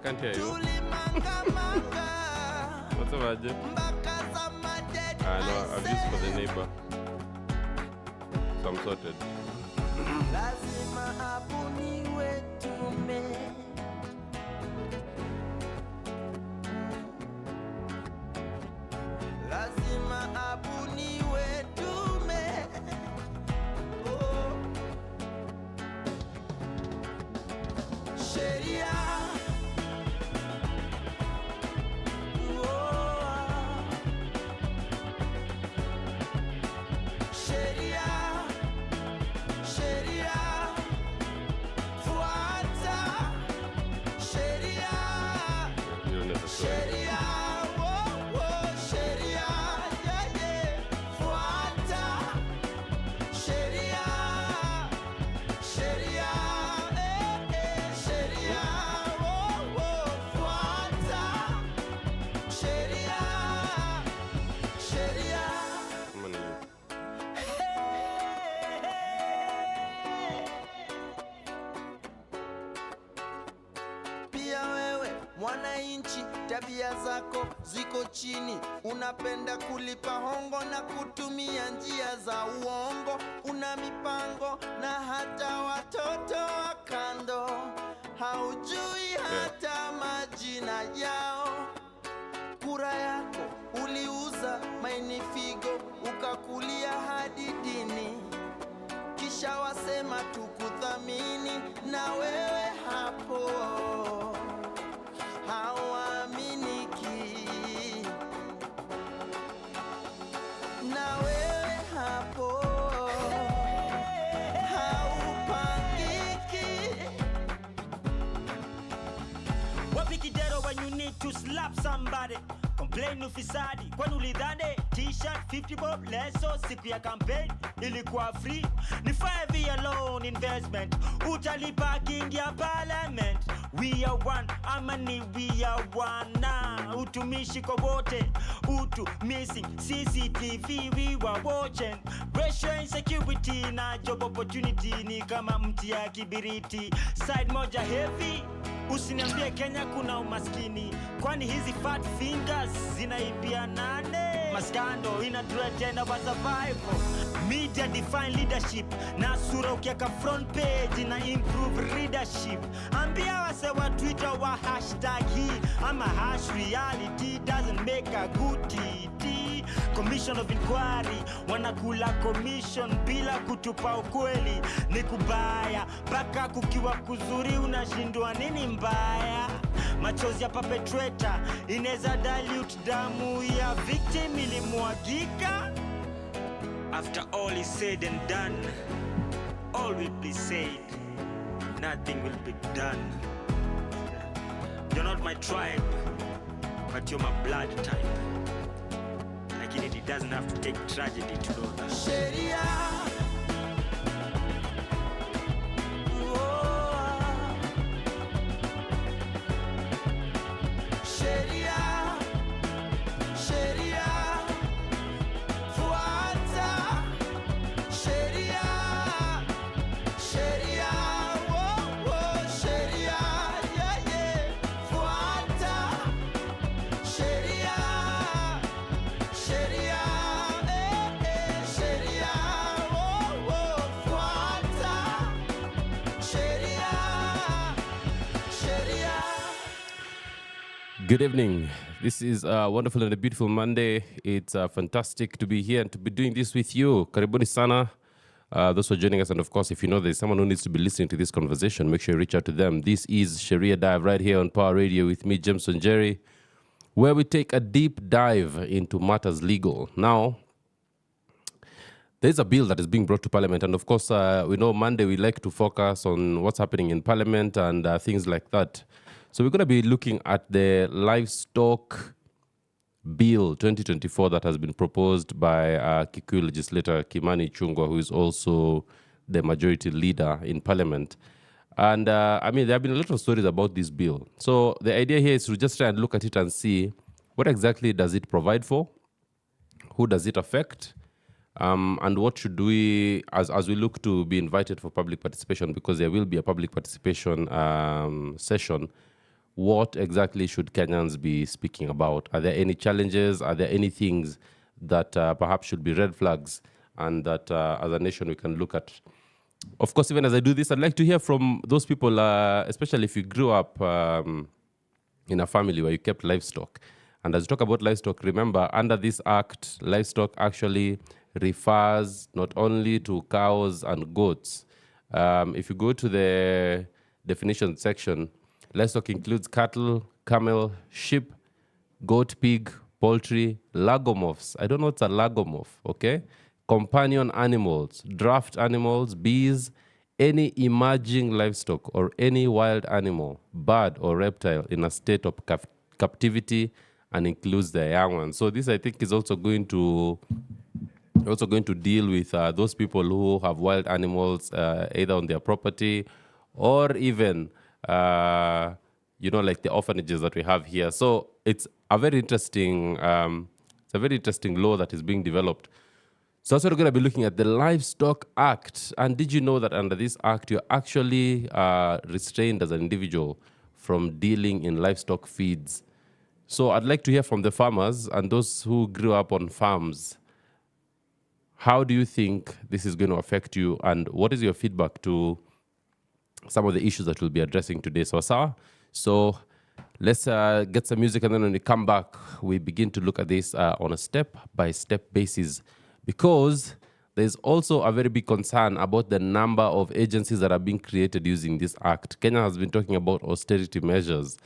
can't hear you. What's up, Ajay? No, I've used for the neighbor. So I'm sorted. Sheria. Mwananchi, tabia zako ziko chini, unapenda kulipa hongo na kutumia njia za uongo, una mipango na hata watoto wa kando, haujui hata majina yao. Kura yako uliuza mainifigo, ukakulia hadi dini, kisha wasema tukuthamini, na wewe hapo hauaminiki, na wewe hapo haupangiki. Wapi kidero when you need to slap somebody? Complain ufisadi kwani ulidhani t-shirt 50 bob leso siku ya campaign ilikuwa free? Ni 5 year loan investment utalipa kingia parliament. We are one, amani we are one. Na utumishi kwa wote, utu missing CCTV we were watching. Racial insecurity na job opportunity ni kama mti ya kibiriti. Side moja heavy, usiniambie Kenya kuna umaskini, kwani hizi fat fingers zinaibia nane? Maskando ina threaten our survival. Media define leadership, na sura ukiaka front page na improve readership. Ambia wase wa Twitter wa hashtag hii ama hash reality doesn't make a good TT. Commission of inquiry wanakula commission bila kutupa ukweli, ni kubaya. Baka kukiwa kuzuri unashindwa nini mbaya. Machozi ya perpetrator ineza dilute damu ya victim ilimwagika. After all is said and done, all will be said, nothing will be done. You're not my tribe, but you're my blood type. Like it doesn't have to take tragedy to know that. Sheria. Good evening. This is a wonderful and a beautiful Monday. It's fantastic to be here and to be doing this with you. Karibuni sana. Those who are joining us, and of course, if you know there's someone who needs to be listening to this conversation, make sure you reach out to them. This is Sheria Dive right here on Pawa Radio with me, WaNjeri, where we take a deep dive into matters legal. Now, there's a bill that is being brought to Parliament, and of course, we know Monday we like to focus on what's happening in Parliament and things like that. So we're going to be looking at the Livestock Bill 2024 that has been proposed by Kikuyu legislator Kimani Ichung'wah, who is also the majority leader in Parliament. And I mean, there have been a lot of stories about this bill. So the idea here is to just try and look at it and see what exactly does it provide for, who does it affect, and what should we, as we look to be invited for public participation, because there will be a public participation session. what exactly should Kenyans be speaking about? Are there any challenges? Are there any things that perhaps should be red flags and that as a nation we can look at? Of course, even as I do this, I'd like to hear from those people, especially if you grew up in a family where you kept livestock. And as you talk about livestock, remember, under this act, livestock actually refers not only to cows and goats. If you go to the definition section, livestock includes cattle, camel, sheep, goat, pig, poultry, lagomorphs. I don't know what's a lagomorph, okay? Companion animals, draft animals, bees, any emerging livestock or any wild animal, bird or reptile in a state of captivity and includes the young ones. So this, I think, is also going to deal with those people who have wild animals either on their property or even like the orphanages that we have here. So it's a very interesting law that is being developed. So that's what we're going to be looking at, the Livestock Act. And did you know that under this act, you're actually restrained as an individual from dealing in livestock feeds? So I'd like to hear from the farmers and those who grew up on farms. How do you think this is going to affect you? And what is your feedback to some of the issues that we'll be addressing today? So let's get some music, and then when we come back, we begin to look at this on a step-by-step basis, because there's also a very big concern about the number of agencies that are being created using this act. Kenya has been talking about austerity measures.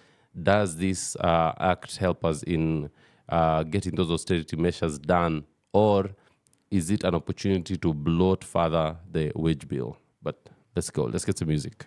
Does this act help us in getting those austerity measures done, or is it an opportunity to bloat further the wage bill? But let's go. Let's get some music.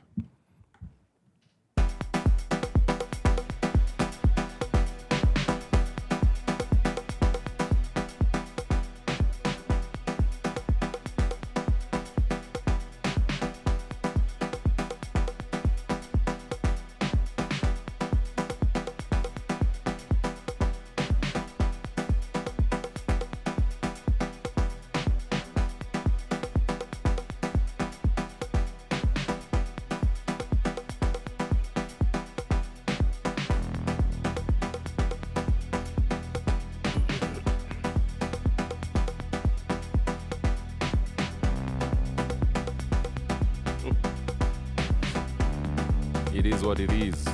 It is what it is.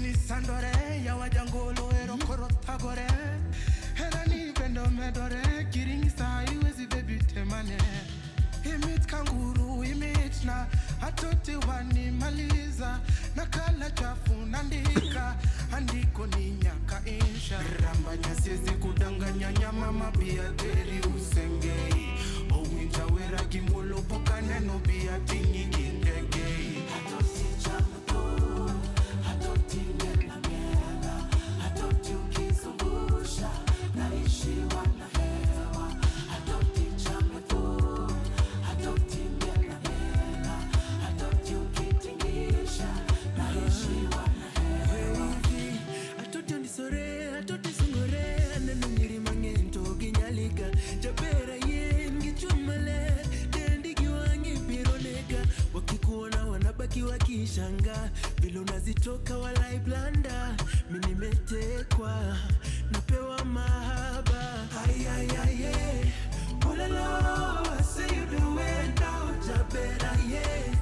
ni sandore ya wajangolo ero korotagore hera ni bendo medore kiring sa iwezi baby temane imit kanguru imit na atoti wani maliza nakala chafu nandika andiko ni nyaka insha rambanya siezi kudanganya nyama mapia teri usengei owinja wera gimolo poka neno bia tingi kindegei atoti chamu atoti mena mena atoti ukizungusha naishi wana hewa atoti chamu atoti mena mena atoti ukitingisha naishi wana hewa atoti ndisore atoti sungore neno nyiri mangento ginyalika jabera yen gichumale dendi giwangi bironeka wakikuona wanabaki wakishanga vile unazitoka walai blanda mimi nimetekwa napewa mahaba ayayaye ulalo I say you do it now jabera ye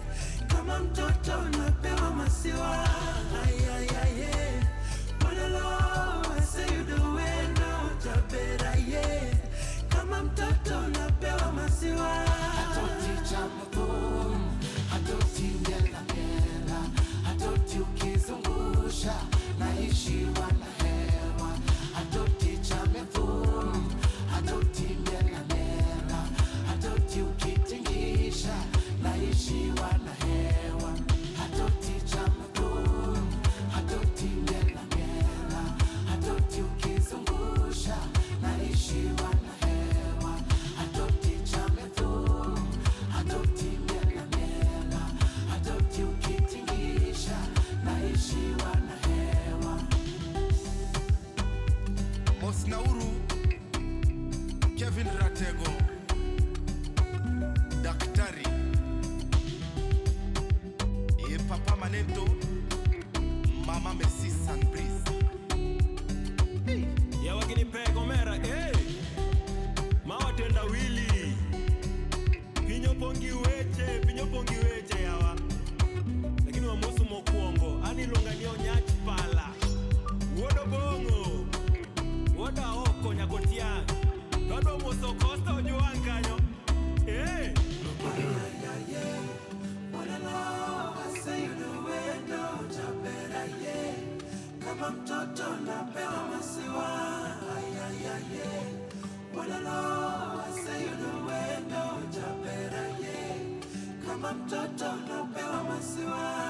kama mtoto napewa masiwa ayayaye ulalo I say you do it now jabera ye kama mtoto napewa masiwa atoti chamu atoti ngela ngela atoti ukizungusha naishi wana hewa atoti chamu atoti ngela ngela atoti ukitingisha naishi wana hewa atoti chamu atoti ngela ngela atoti ukizungusha naishi wana hewa atoti chamu atoti ngela ngela atoti ukitingisha naishi wana hewa Osnauru Kevin Ratego Daktari Papa Manento Mama Messi Sanbris ya wakini pego mera mawatenda wili pinyo pongi weche yawa lakini wamusu mokuongo anilonganio nyaki pala wodo bongo woda oko nyakotia kado moso kosta ojuankanyo kama mtoto napewa masiwa ayayaye walalo asayuduwendo jaberaye kama mtoto napewa masiwa.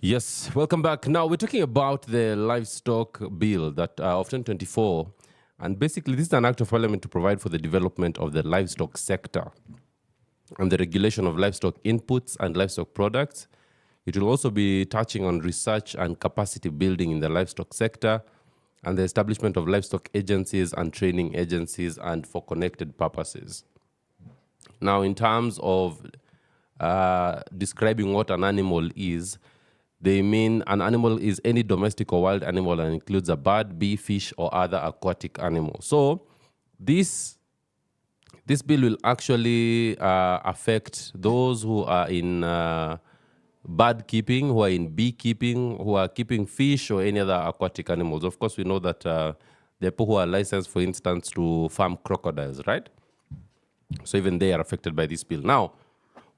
Yes, welcome back. Now we're talking about the livestock bill that of 2024, and basically this is an act of parliament to provide for the development of the livestock sector and the regulation of livestock inputs and livestock products. It will also be touching on research and capacity building in the livestock sector and the establishment of livestock agencies and training agencies and for connected purposes. Now, in terms of describing what an animal is, they mean an animal is any domestic or wild animal and includes a bird, bee, fish, or other aquatic animal. So this bill will actually affect those who are in bird keeping, who are in beekeeping, who are keeping fish or any other aquatic animals. Of course, we know that there are people who are licensed, for instance, to farm crocodiles, right? So even they are affected by this bill. Now,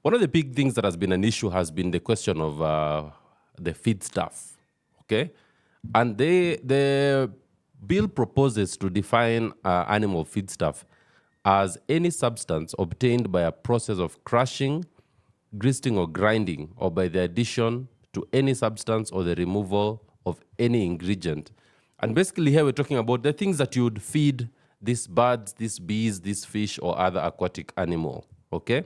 one of the big things that has been an issue has been the question of the feed stuff, okay? And the bill proposes to define animal feed stuff as any substance obtained by a process of crushing, grinding or grinding, or by the addition to any substance or the removal of any ingredient. And basically here we're talking about the things that you would feed these birds, these bees, this fish, or other aquatic animal, okay?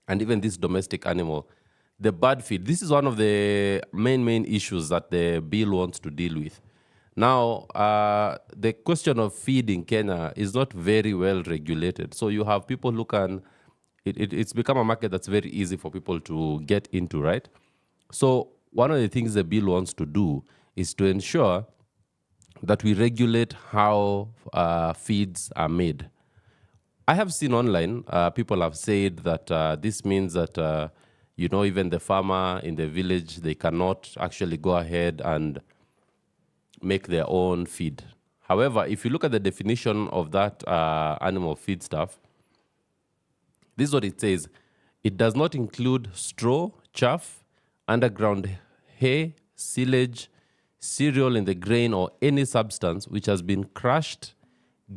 And even this domestic animal. The bird feed, this is one of the main issues that the bill wants to deal with. Now, the question of feed in Kenya is not very well regulated. So you have people who can, it's become a market that's very easy for people to get into, right? So one of the things the bill wants to do is to ensure that we regulate how feeds are made. I have seen online, people have said that this means that even the farmer in the village, they cannot actually go ahead and make their own feed. However, if you look at the definition of that animal feed stuff, this is what it says. It does not include straw, chaff, underground hay, silage, cereal in the grain, or any substance which has been crushed,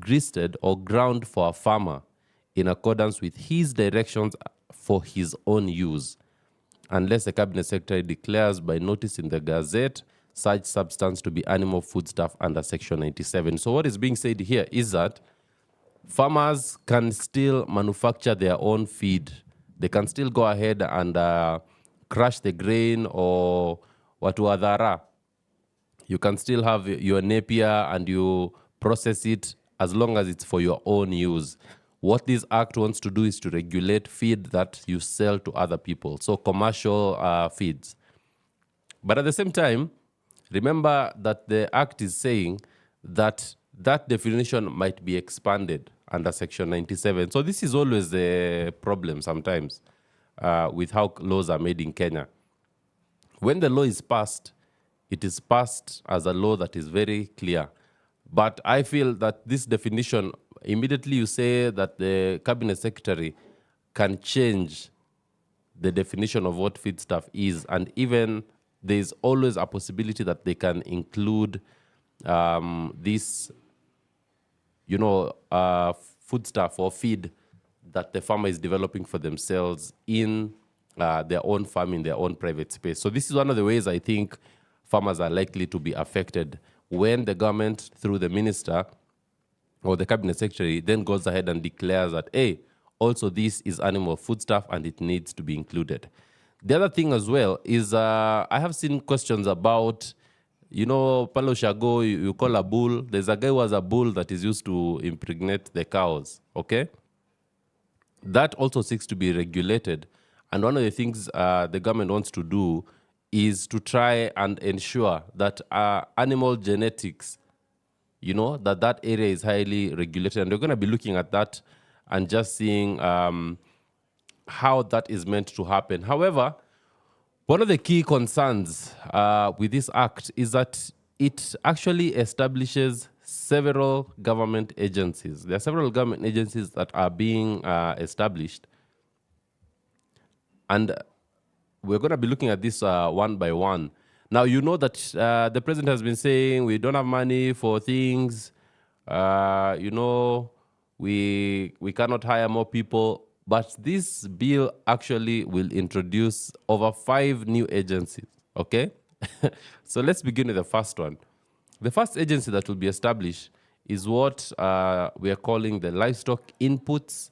grist, or ground for a farmer in accordance with his directions for his own use, unless the Cabinet Secretary declares by notice in the Gazette such substance to be animal foodstuff under Section 97. So what is being said here is that farmers can still manufacture their own feed. They can still go ahead and crush the grain or watuadhara. You can still have your napier and you process it as long as it's for your own use. What this act wants to do is to regulate feed that you sell to other people, so commercial feeds. But at the same time, remember that the act is saying that that definition might be expanded under Section 97. So this is always the problem sometimes with how laws are made in Kenya. When the law is passed, it is passed as a law that is very clear. But I feel that this definition, immediately you say that the Cabinet Secretary can change the definition of what feedstuff is, and even there's always a possibility that they can include this, foodstuff or feed that the farmer is developing for themselves in their own farm, in their own private space. So this is one of the ways I think farmers are likely to be affected when the government, through the minister or the Cabinet Secretary, then goes ahead and declares that, hey, also this is animal foodstuff and it needs to be included. The other thing as well is I have seen questions about, Palo Shago, you call a bull. There's a guy who has a bull that is used to impregnate the cows, okay? That also seeks to be regulated. And one of the things the government wants to do is to try and ensure that animal genetics, that area is highly regulated. And we're going to be looking at that and just seeing how that is meant to happen. However, one of the key concerns with this act is that it actually establishes several government agencies. There are several government agencies that are being established. And we're going to be looking at this one by one. Now, you know that the president has been saying we don't have money for things. We cannot hire more people. But this bill actually will introduce over 5 new agencies, okay? So let's begin with the first one. The first agency that will be established is what we are calling the Livestock Inputs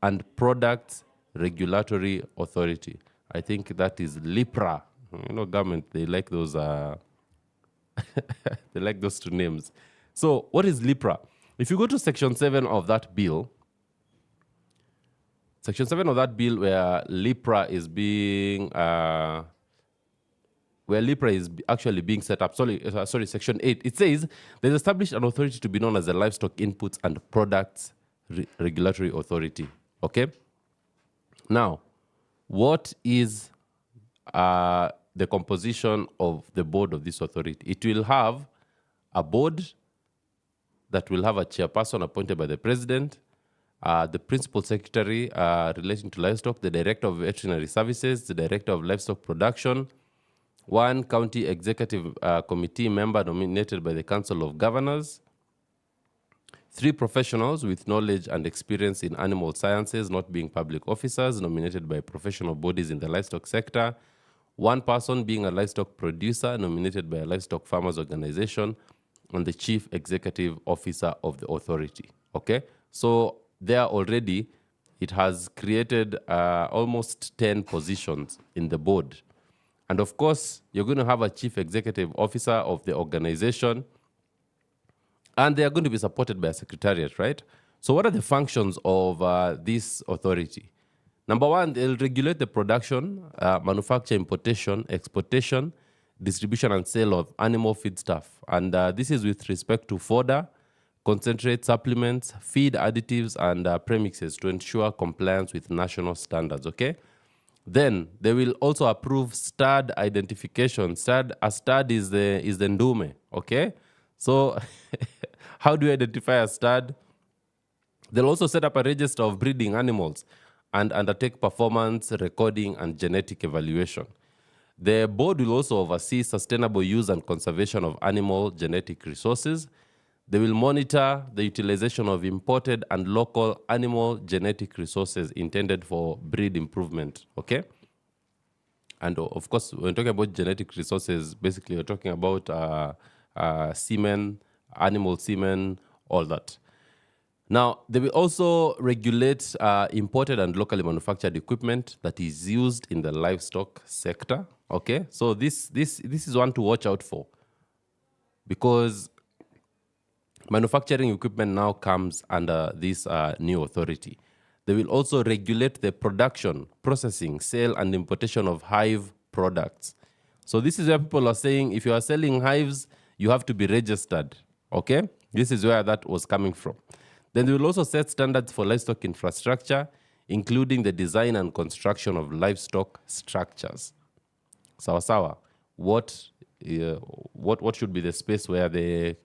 and Products Regulatory Authority. I think that is LIPRA. Government, they like those they like those 2 names. So what is LIPRA? If you go to Section 7 of that bill, Section 7 of that bill where LIPRA is actually being set up, Section 8, it says there's established an authority to be known as the Livestock Inputs and Products Regulatory Authority, okay? Now, what is the composition of the board of this authority? It will have a board that will have a chairperson appointed by the president, the principal secretary relating to livestock, the director of veterinary services, the director of livestock production, 1 county executive committee member nominated by the Council of Governors, 3 professionals with knowledge and experience in animal sciences, not being public officers, nominated by professional bodies in the livestock sector, 1 person being a livestock producer, nominated by a livestock farmers organization, and the chief executive officer of the authority. Okay? So there already, it has created almost 10 positions in the board. And of course, you're going to have a chief executive officer of the organization, and they are going to be supported by a secretariat, right? So what are the functions of this authority? Number 1, they'll regulate the production, manufacture, importation, exportation, distribution, and sale of animal feedstuff. And this is with respect to fodder, concentrate, supplements, feed additives, and premixes to ensure compliance with national standards, okay? Then they will also approve stud identification. A stud is the ndume, okay? So how do you identify a stud? They'll also set up a register of breeding animals and undertake performance, recording, and genetic evaluation. The board will also oversee sustainable use and conservation of animal genetic resources. They will monitor the utilization of imported and local animal genetic resources intended for breed improvement, okay? And of course, when talking about genetic resources, basically we're talking about semen, animal semen, all that. Now, they will also regulate imported and locally manufactured equipment that is used in the livestock sector. Okay, so this is one to watch out for, because manufacturing equipment now comes under this new authority. They will also regulate the production, processing, sale, and importation of hive products. So this is where people are saying, if you are selling hives, you have to be registered. Okay, this is where that was coming from. Then they will also set standards for livestock infrastructure, including the design and construction of livestock structures. Sawa. What should be the space where the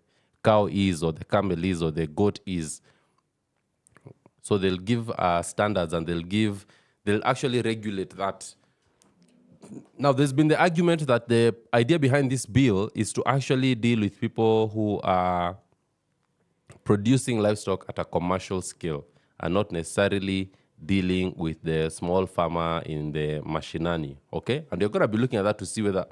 cow is, or the camel is, or the goat is? So they'll give standards, and they'll actually regulate that. Now, there's been the argument that the idea behind this bill is to actually deal with people who are producing livestock at a commercial scale and not necessarily dealing with the small farmer in the mashinani, okay? And you're going to be looking at that to see whether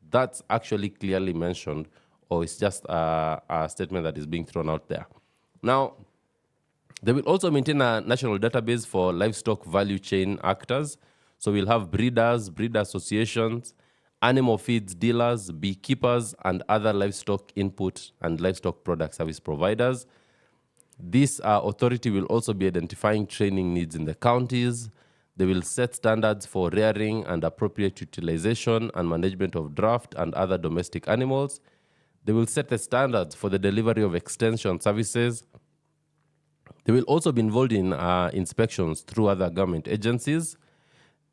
that's actually clearly mentioned or it's just a statement that is being thrown out there. Now, they will also maintain a national database for livestock value chain actors. So we'll have breeders, breeder associations, animal feeds dealers, beekeepers, and other livestock input and livestock product service providers. This authority will also be identifying training needs in the counties. They will set standards for rearing and appropriate utilization and management of draft and other domestic animals. They will set the standards for the delivery of extension services. They will also be involved in inspections through other government agencies.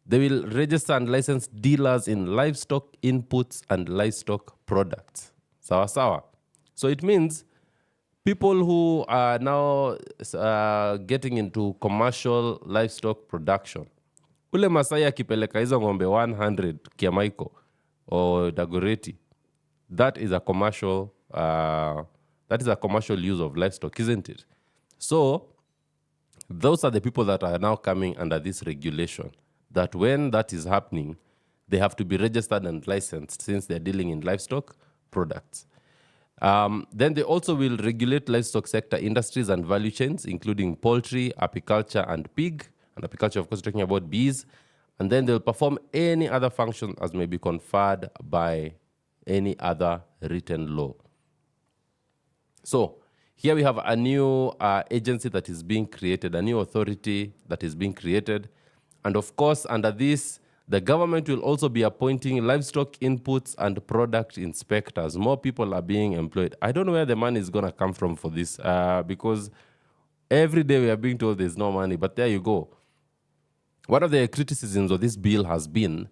They will register and license dealers in livestock inputs and livestock products. Sawa. So it means people who are now getting into commercial livestock production. Ule Masai akipeleka hizo ng'ombe 100 Kiamaiko or Dagoretti, that is a commercial use of livestock, isn't it? So those are the people that are now coming under this regulation, that when that is happening, they have to be registered and licensed since they're dealing in livestock products. Then they also will regulate livestock sector industries and value chains, including poultry, apiculture, and pig. And apiculture, of course, talking about bees. And then they'll perform any other function as may be conferred by any other written law. So here we have a new agency that is being created, a new authority that is being created. And of course, under this, the government will also be appointing livestock inputs and product inspectors. More people are being employed. I don't know where the money is going to come from for this, because every day we are being told there's no money, but there you go. One of the criticisms of this bill has been,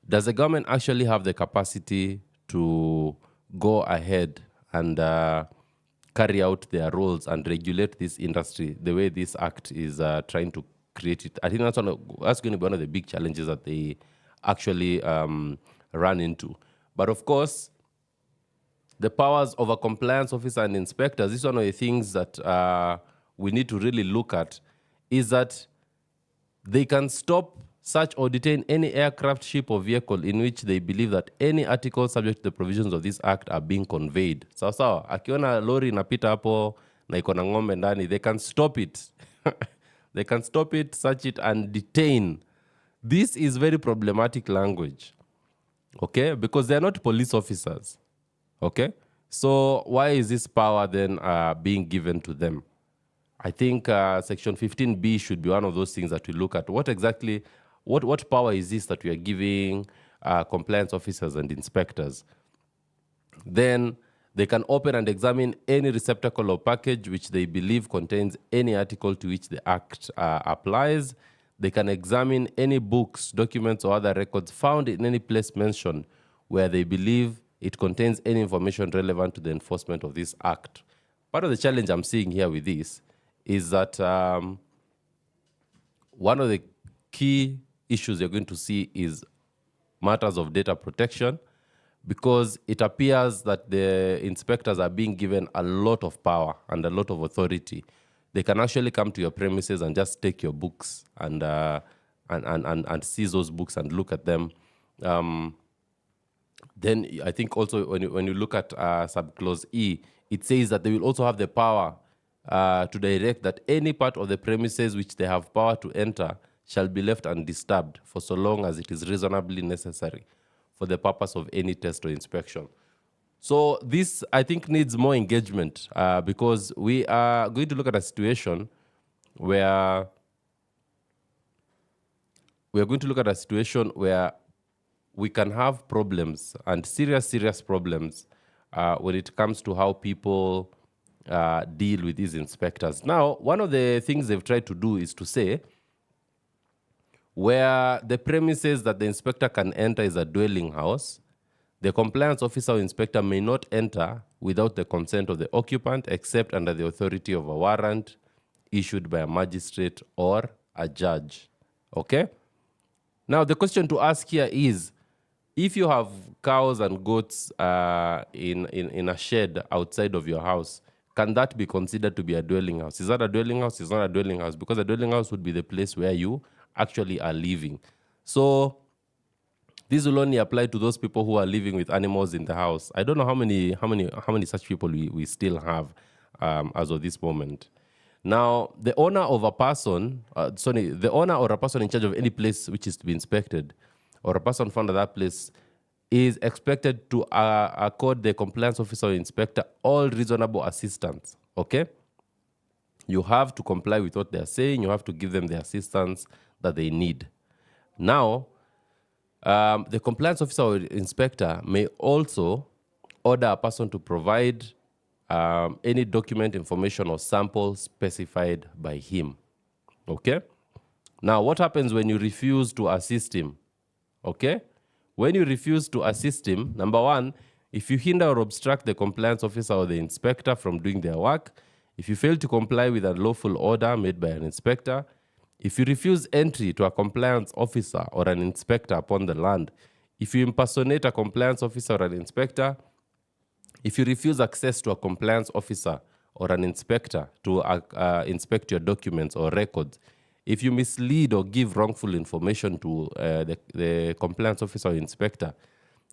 does the government actually have the capacity to go ahead and carry out their roles and regulate this industry the way this act is trying to create it? I think that's going to be one of the big challenges that they actually run into. But of course, the powers of a compliance officer and inspectors, this is one of the things that we need to really look at, is that they can stop, search, or detain any aircraft, ship, or vehicle in which they believe that any article subject to the provisions of this act are being conveyed. Sawa, akiona lori inapita hapo na iko na ng'ombe ndani, they can stop it. They can stop it, search it, and detain. This is very problematic language, okay? Because they're not police officers, okay? So why is this power then being given to them? I think Section 15B should be one of those things that we look at. What exactly, what power is this that we are giving compliance officers and inspectors? Then they can open and examine any receptacle or package which they believe contains any article to which the act applies. they can examine any books, documents, or other records found in any place mentioned where they believe it contains any information relevant to the enforcement of this act. Part of the challenge I'm seeing here with this is that one of the key issues you're going to see is matters of data protection, because it appears that the inspectors are being given a lot of power and a lot of authority. They can actually come to your premises and just take your books and seize those books and look at them. Then I think also when you look at subclause E, it says that they will also have the power to direct that any part of the premises which they have power to enter shall be left undisturbed for so long as it is reasonably necessary for the purpose of any test or inspection. So this, I think, needs more engagement because we are going to look at a situation where we can have problems, and serious problems when it comes to how people deal with these inspectors. Now, one of the things they've tried to do is to say where the premises that the inspector can enter is a dwelling house, the compliance officer or inspector may not enter without the consent of the occupant except under the authority of a warrant issued by a magistrate or a judge. Okay? Now, the question to ask here is, if you have cows and goats in a shed outside of your house, can that be considered to be a dwelling house? Is that a dwelling house? It's not a dwelling house, because a dwelling house would be the place where you actually are living. So this will only apply to those people who are living with animals in the house. I don't know how many such people we still have as of this moment. Now, the owner of a person, the owner or a person in charge of any place which is to be inspected, or a person found at that place, is expected to accord the compliance officer or inspector all reasonable assistance. Okay? You have to comply with what they're saying. You have to give them the assistance that they need. Now, the compliance officer or inspector may also order a person to provide any document, information, or sample specified by him. Okay? Now, what happens when you refuse to assist him? Okay? When you refuse to assist him, number one, if you hinder or obstruct the compliance officer or the inspector from doing their work, if you fail to comply with a lawful order made by an inspector, if you refuse entry to a compliance officer or an inspector upon the land, if you impersonate a compliance officer or an inspector, if you refuse access to a compliance officer or an inspector to inspect your documents or records, if you mislead or give wrongful information to the compliance officer or inspector,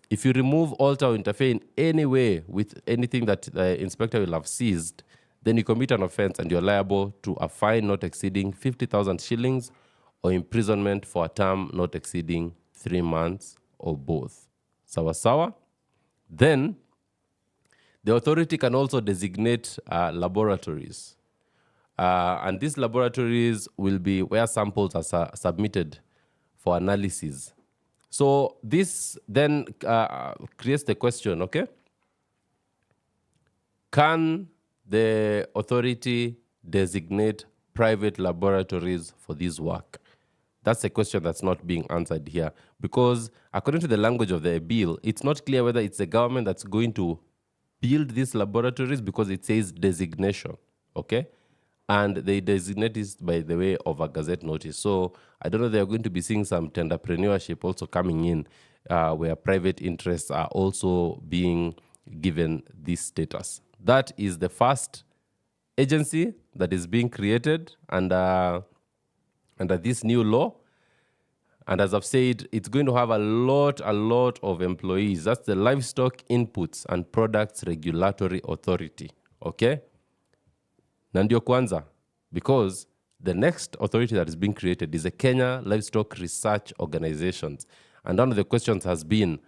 if you remove, alter, or interfere in any way with anything that the inspector will have seized, then you commit an offense and you're liable to a fine not exceeding 50,000 shillings or imprisonment for a term not exceeding 3 months or both. Sawa sawa? Then, the authority can also designate laboratories. And these laboratories will be where samples are submitted for analysis. So this then creates the question, okay? Can the authority designate private laboratories for this work? That's a question that's not being answered here, because according to the language of the bill, it's not clear whether it's the government that's going to build these laboratories, because it says designation, okay? And they designate this by the way of a gazette notice. So I don't know, they're going to be seeing some tenderpreneurship also coming in, where private interests are also being given this status. That is the first agency that is being created under this new law. And as I've said, it's going to have a lot of employees. That's the Livestock Inputs and Products Regulatory Authority. Okay? Na ndio kwanza, because the next authority that is being created is the Kenya Livestock Research Organizations. And one of the questions has been,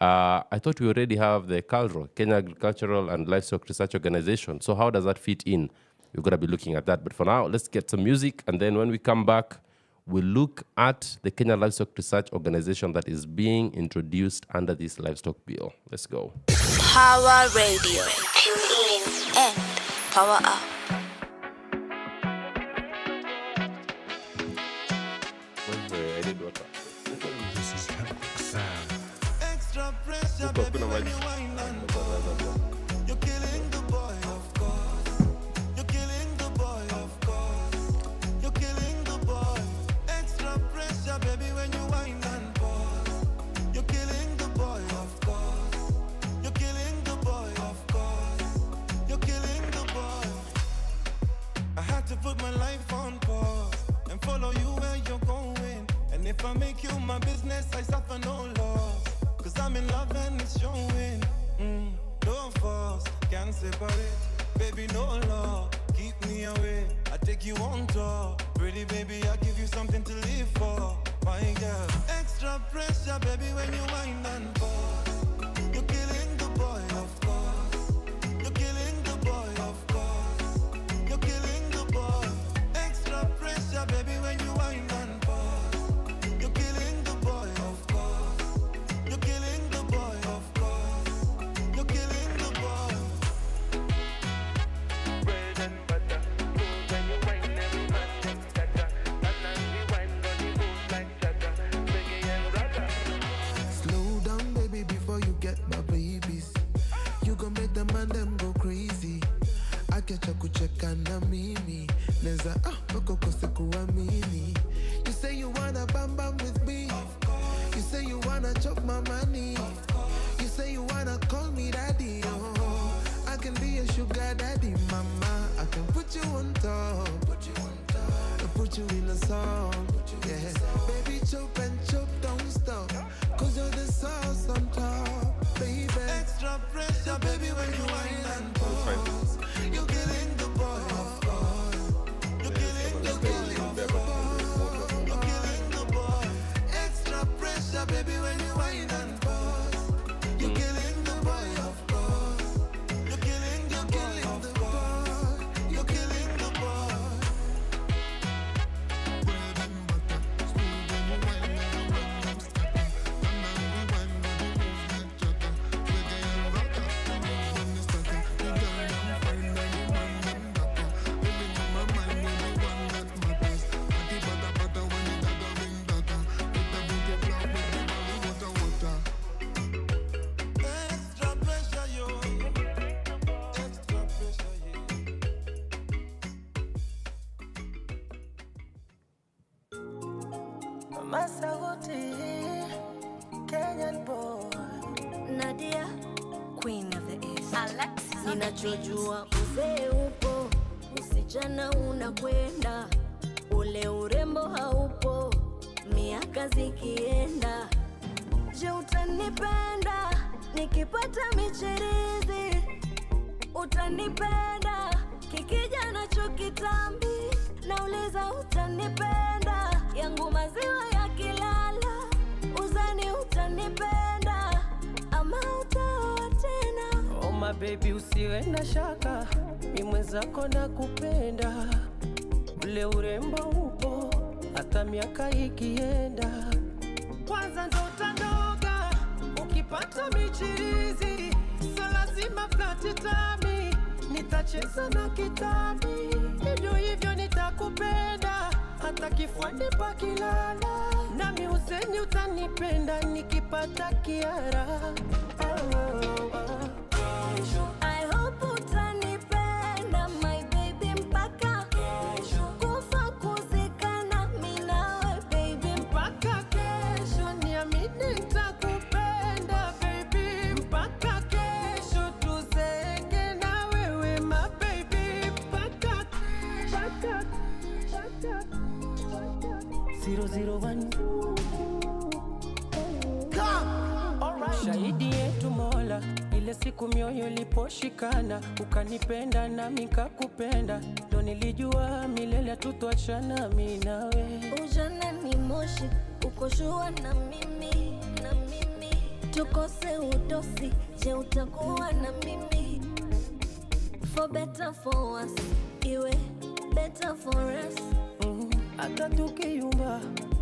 I thought we already have the KALRO, Kenya Agricultural and Livestock Research Organization. So how does that fit in? We're going to be looking at that. But for now, let's get some music. And then when we come back, we'll look at the Kenya Livestock Research Organization that is being introduced under this livestock bill. Let's go. Pawa Radio. Tune in and power up. baby, when you wine and pause. You're killing the boy, of course. You're killing the boy, of course. You're killing the boy. Extra pressure, baby, when you wine and pause. You're killing the boy, of course. You're killing the boy, of course. You're killing the boy. I had to put my life on pause and follow you where you're going. And if I make you my business, I suffer no loss. Cause I'm in love and it's showing. No force, can't separate. Baby, no law, keep me away. I take you on tour. Pretty baby, I give you something to live for. My girl, extra pressure, baby, when you wind and pause. You're killing the boy, of course. You're killing the boy, of course. You're killing the boy. Extra pressure, baby, when you wind and pause. You're killing the boy, of course. You're killing the boy, of course. You're killing the boy. Bread and butter, food when you wine, every man gets better. And as we wine, body moves like chatter, reggae and ragga. Slow down, baby, before you get my babies. You gon' make the man them go crazy. Akecha kucheka na mimi neza okokose kuamini. You say you wanna bam bam with me. You say you wanna chop my money. You say you wanna call me daddy. Oh, I can be a sugar daddy, mama. I can put you on top. And put you in a song. Yeah, baby, chop and chop, don't stop. Cause you're the sauce on top, baby. Extra pressure, baby, when you wine and pause. You're killing the boy, of course. You're killing the boy, of course. You're killing the boy. Extra pressure, baby, when you wine and pause. You're killing the boy, of course. You're killing the boy, of course. You're killing the boy. Bread and butter, smooth when you wine, never run them scatter. And then we wine, body moves like chatter. Reggae and ragga, the moves when they stutter. The girl them fine, and the man them dapper. Living on my mind, when the one that matters. Party butter butter when you gathering data. With the booty flow, with the valley water water. Extra pressure, yo. Extra pressure, yeah. Masauti, Kenyan boy. Nadia, Queen of the East. Alexis on the beat. Ninachojua uzee upo, usichana unakwenda, ule urembo haupo, miaka zikienda. Je, utanipenda nikipata michirizi? Utanipenda kikija nacho kitambi? Nauliza utanipenda yangu maziwa yakilala? Uzani utanipenda ama utaoa tena? Oh my baby, usiwe na shaka, mi mwenzako nakupenda. Ule urembo upo, hata miaka ikienda. Kwanza ndo utanoga, ukipata michirizi. So lazima flati tami, nitacheza na kitambi. Hivyo hivyo nitakupenda, hata kifuani pakilala. Nami useni utanipenda, nikipata kiara. I hope utanipenda my baby mpaka kufa kuzikana mimi nawe baby mpaka kesho. Niamini nitakupenda baby mpaka kesho, tuzeke na wewe my baby mpaka 001. Shahidi yetu Mola, ile siku mioyo iliposhikana, ukanipenda na nikakupenda, ndo nilijua milele tutwachana mimi nawe. Ujana ni moshi, ukoshua na mimi, tukose udosi, je utakuwa na mimi? For better for us, iwe better for us. Hata tukiyumba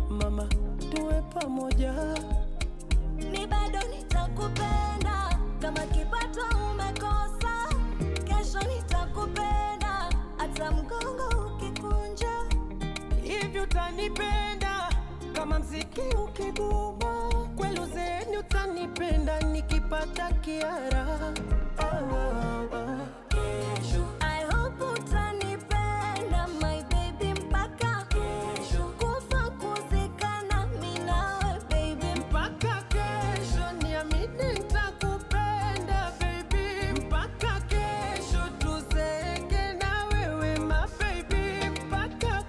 mama, tuwe pamoja. Mi bado nitakupenda, kama kipato umekosa, kesho nitakupenda, hata mgongo ukikunja. Hivi utanipenda, kama mziki ukiguma, kweli uzeeni utanipenda. nitapenda nikipata kiara. I hope utanipenda my baby mpaka kufa kuzikana mimi nawe baby Mpaka kesho niamini nitakupenda baby. Mpaka kesho tuzeke na wewe my baby. Mpaka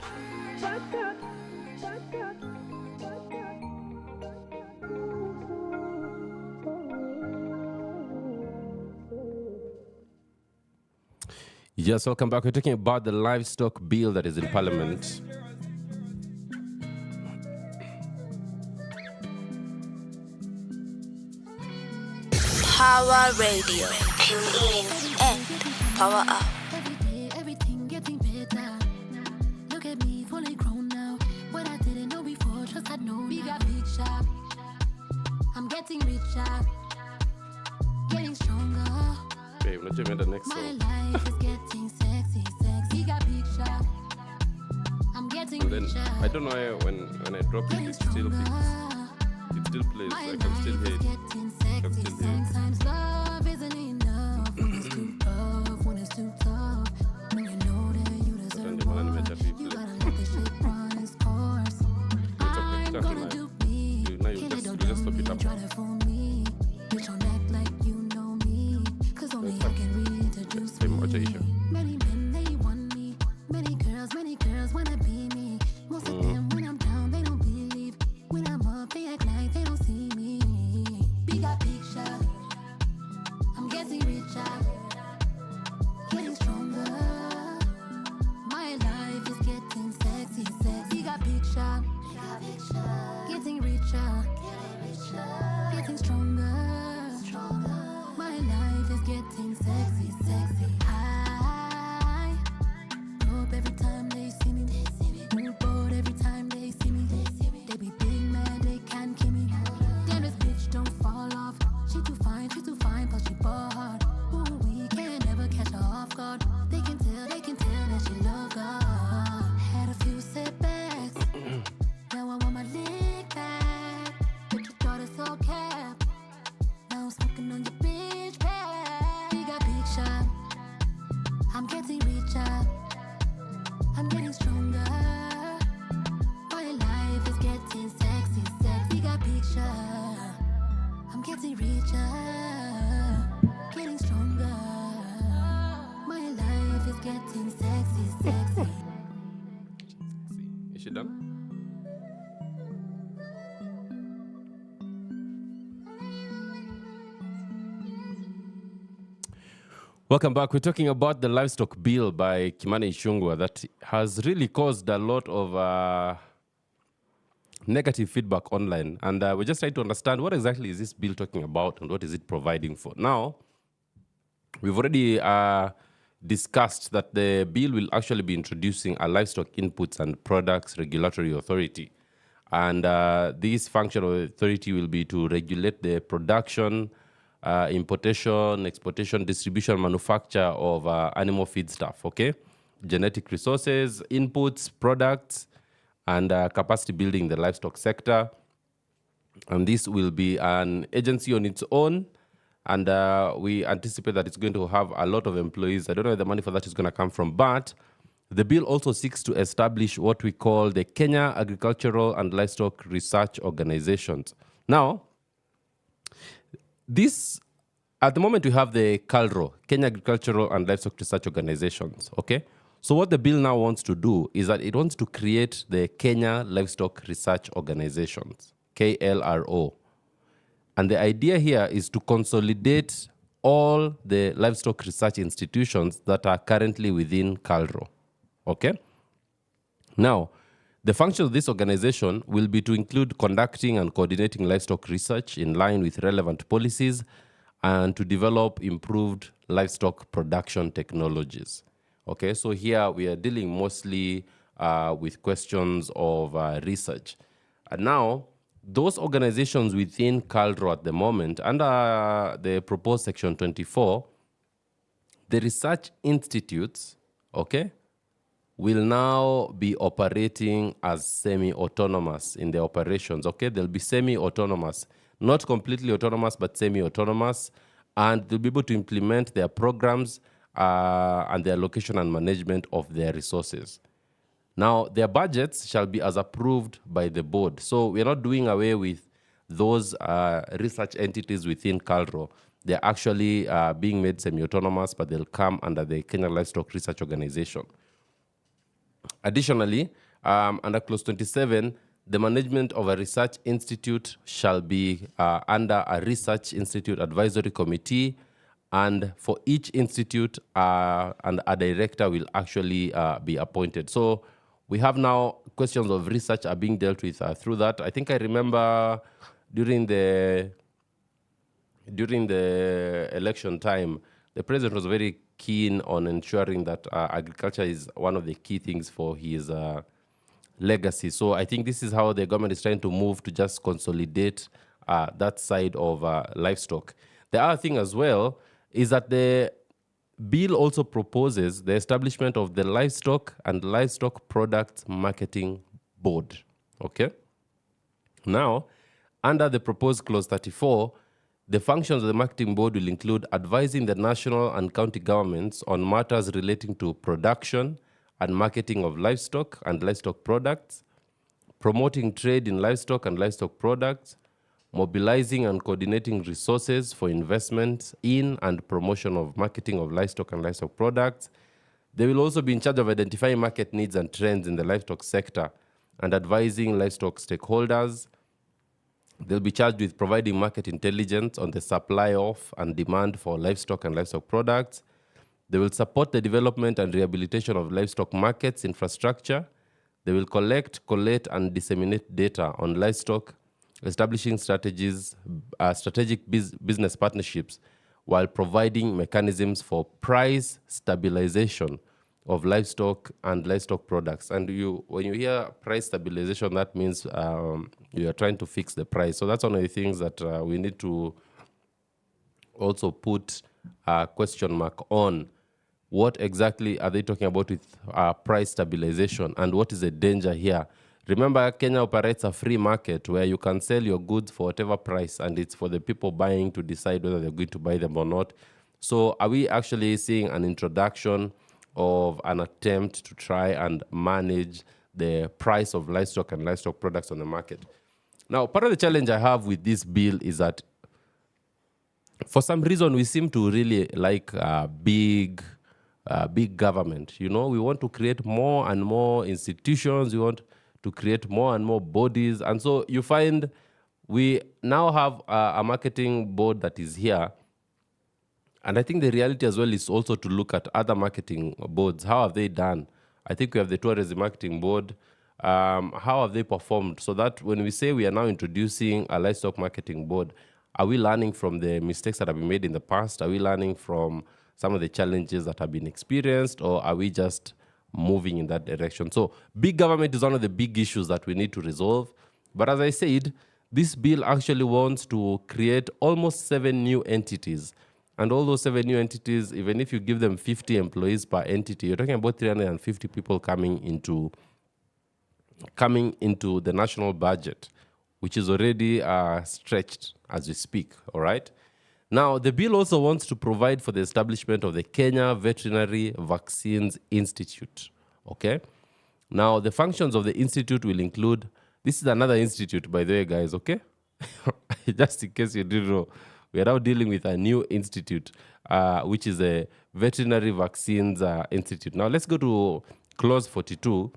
Yes, welcome back. We're talking about the livestock bill that is in Parliament. Power Radio. Tune in and power up. Every day, everything getting better. Look at me, fully grown now. What I didn't know before, just had no bigger picture. I'm getting richer, getting stronger. Okay, we're not doing the next My song. life is getting sexy, bigger picture. I'm getting And then richer, I don't know why when I drop it, getting it still stronger. plays. My I can still life hear is it. getting can sexy. still hear it. Sometimes love isn't enough when it's too tough, when it's too tough. When you know that you deserve the man more, animator people. you gotta let the shit run its course. I'm okay, gonna now. do me. Now you Kill just- it or you just dumb stop it me, up. try to fool me. Bitch, don't act like you know me. 'Cause only I can reintroduce Same me. rotation. Many men, they want me. Many girls wanna be me. Most of them, when I'm down, they don't believe. When I'm up, they act like they don't see me. Bigger picture, I'm getting richer, getting stronger. My life is getting sexy. Bigger picture, getting richer, getting stronger. My life is getting sexy. I hope every time they see me. Mood bored every time they see me. They be big mad, they can't kill me. Damn, this bitch don't fall off. She too fine, but she bored. Ooh, we can never catch her off guard. They can tell that she love God. Had a few setbacks. Now I want my leg back. But you thought it's okay. Now I'm smoking on your bitch pad. Bigger picture, I'm getting richer, I'm getting stronger. My life is getting sexy. Bigger picture, I'm getting richer, getting stronger. My life is getting sexy. Is she done? Welcome back. We're talking about the livestock bill by Kimani Ichung'wah that has really caused a lot of negative feedback online. And we're just trying to understand what exactly is this bill talking about and what is it providing for. Now, we've already discussed that the bill will actually be introducing a livestock inputs and products regulatory authority. And this function of authority will be to regulate the production, importation, exportation, distribution, manufacture of animal feedstuff, okay? Genetic resources, inputs, products, and capacity building in the livestock sector. And this will be an agency on its own. And we anticipate that it's going to have a lot of employees. I don't know where the money for that is going to come from, but the bill also seeks to establish what we call the Kenya Agricultural and Livestock Research Organizations. Now, this, at the moment, we have the KALRO, Kenya Agricultural and Livestock Research Organizations, okay? So what the bill now wants to do is that it wants to create the Kenya Livestock Research Organizations, KLRO. And the idea here is to consolidate all the livestock research institutions that are currently within KALRO, okay? Now, the function of this organization will be to include conducting and coordinating livestock research in line with relevant policies and to develop improved livestock production technologies. Okay, so here we are dealing mostly with questions of research. And now, those organizations within KALRO at the moment, under the proposed Section 24, the research institutes, okay, will now be operating as semi-autonomous in their operations, okay? They'll be semi-autonomous. not completely autonomous, but semi-autonomous, and they'll be able to implement their programs and their allocation and management of their resources. Now, their budgets shall be as approved by the board. So we're not doing away with those research entities within CALRO. They're actually being made semi-autonomous, but they'll come under the Kenya Livestock Research Organization. Additionally, under Clause 27, the management of a research institute shall be under a research institute advisory committee, and for each institute, and a director will actually be appointed. So we have now questions of research are being dealt with through that. I think I remember during the election time, the president was very keen on ensuring that agriculture is one of the key things for his legacy. So I think this is how the government is trying to move to just consolidate that side of livestock. The other thing as well is that the bill also proposes the establishment of the Livestock and Livestock Products Marketing Board. Okay? Now, under the proposed Clause 34, the functions of the Marketing Board will include advising the national and county governments on matters relating to production and marketing of livestock and livestock products, promoting trade in livestock and livestock products, mobilizing and coordinating resources for investment in and promotion of marketing of livestock and livestock products. They will also be in charge of identifying market needs and trends in the livestock sector and advising livestock stakeholders. They'll be charged with providing market intelligence on the supply of and demand for livestock and livestock products. They will support the development and rehabilitation of livestock markets infrastructure. They will collect, collate, and disseminate data on livestock, establishing strategic business partnerships while providing mechanisms for price stabilization of livestock and livestock products. And when you hear price stabilization, that means you are trying to fix the price. So that's one of the things that we need to also put a question mark on. What exactly are they talking about with price stabilization, and what is the danger here? Remember, Kenya operates a free market where you can sell your goods for whatever price, and it's for the people buying to decide whether they're going to buy them or not. So are we actually seeing an introduction of an attempt to try and manage the price of livestock and livestock products on the market? Now, part of the challenge I have with this bill is that for some reason we seem to really like big government. You know, we want to create more and more institutions. We want to create more and more bodies. And so you find we now have a marketing board that is here. And I think the reality as well is also to look at other marketing boards. How have they done? I think we have the tourism marketing board. How have they performed? So that when we say we are now introducing a livestock marketing board, are we learning from the mistakes that have been made in the past? Are we learning from some of the challenges that have been experienced, or are we just moving in that direction? So big government is one of the big issues that we need to resolve. But as I said, this bill actually wants to create almost 7 new entities. And all those 7 new entities, even if you give them 50 employees per entity, you're talking about 350 people coming into the national budget, which is already stretched as we speak, all right? Now, the bill also wants to provide for the establishment of the Kenya Veterinary Vaccines Institute, okay? Now, the functions of the institute will include, this is another institute, by the way, guys, okay? Just in case you didn't know, we are now dealing with a new institute, which is a Veterinary Vaccines Institute. Now, let's go to Clause 42.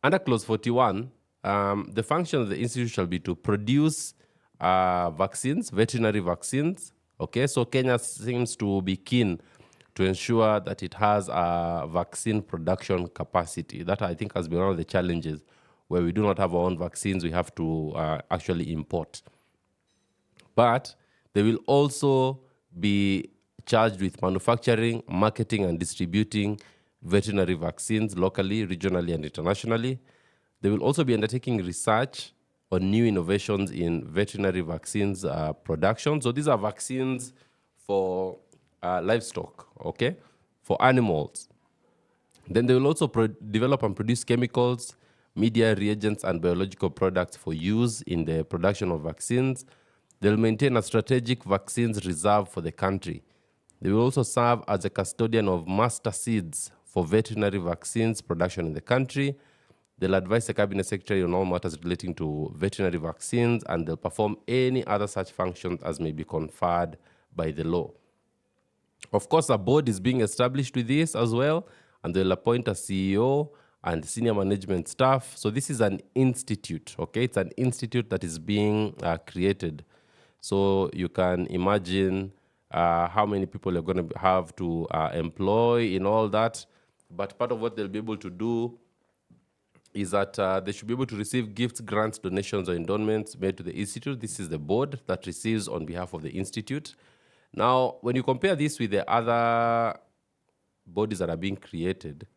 Under Clause 41, the function of the institute shall be to produce vaccines, veterinary vaccines. Okay, so Kenya seems to be keen to ensure that it has a vaccine production capacity. That, I think, has been one of the challenges where we do not have our own vaccines. We have to actually import. But they will also be charged with manufacturing, marketing, and distributing veterinary vaccines locally, regionally, and internationally. They will also be undertaking research on new innovations in veterinary vaccines production. So these are vaccines for livestock, for animals. Then they will also develop and produce chemicals, media, reagents, and biological products for use in the production of vaccines. They'll maintain a strategic vaccines reserve for the country. They will also serve as a custodian of master seeds for veterinary vaccines production in the country. They'll advise the Cabinet Secretary on all matters relating to veterinary vaccines, and they'll perform any other such functions as may be conferred by the law. Of course, a board is being established with this as well, and they'll appoint a CEO and senior management staff. So this is an institute, okay? It's an institute that is being created. So you can imagine how many people you're going to have to employ in all that. But part of what they'll be able to do is that they should be able to receive gifts, grants, donations, or endowments made to the institute. This is the board that receives on behalf of the institute. Now, when you compare this with the other bodies that are being created,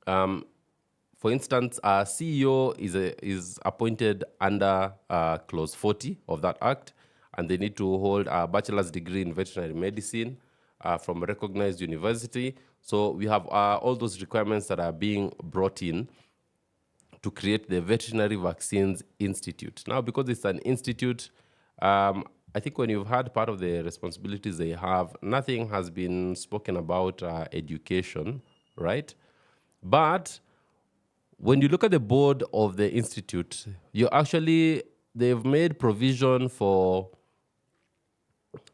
for instance, our CEO is appointed under Clause 40 of that Act, and they need to hold a bachelor's degree in veterinary medicine from a recognized university. So we have all those requirements that are being brought in to create the Veterinary Vaccines Institute. Now, because it's an institute, I think when you've had part of the responsibilities they have, nothing has been spoken about education, right? But when you look at the board of the institute, they've made provision for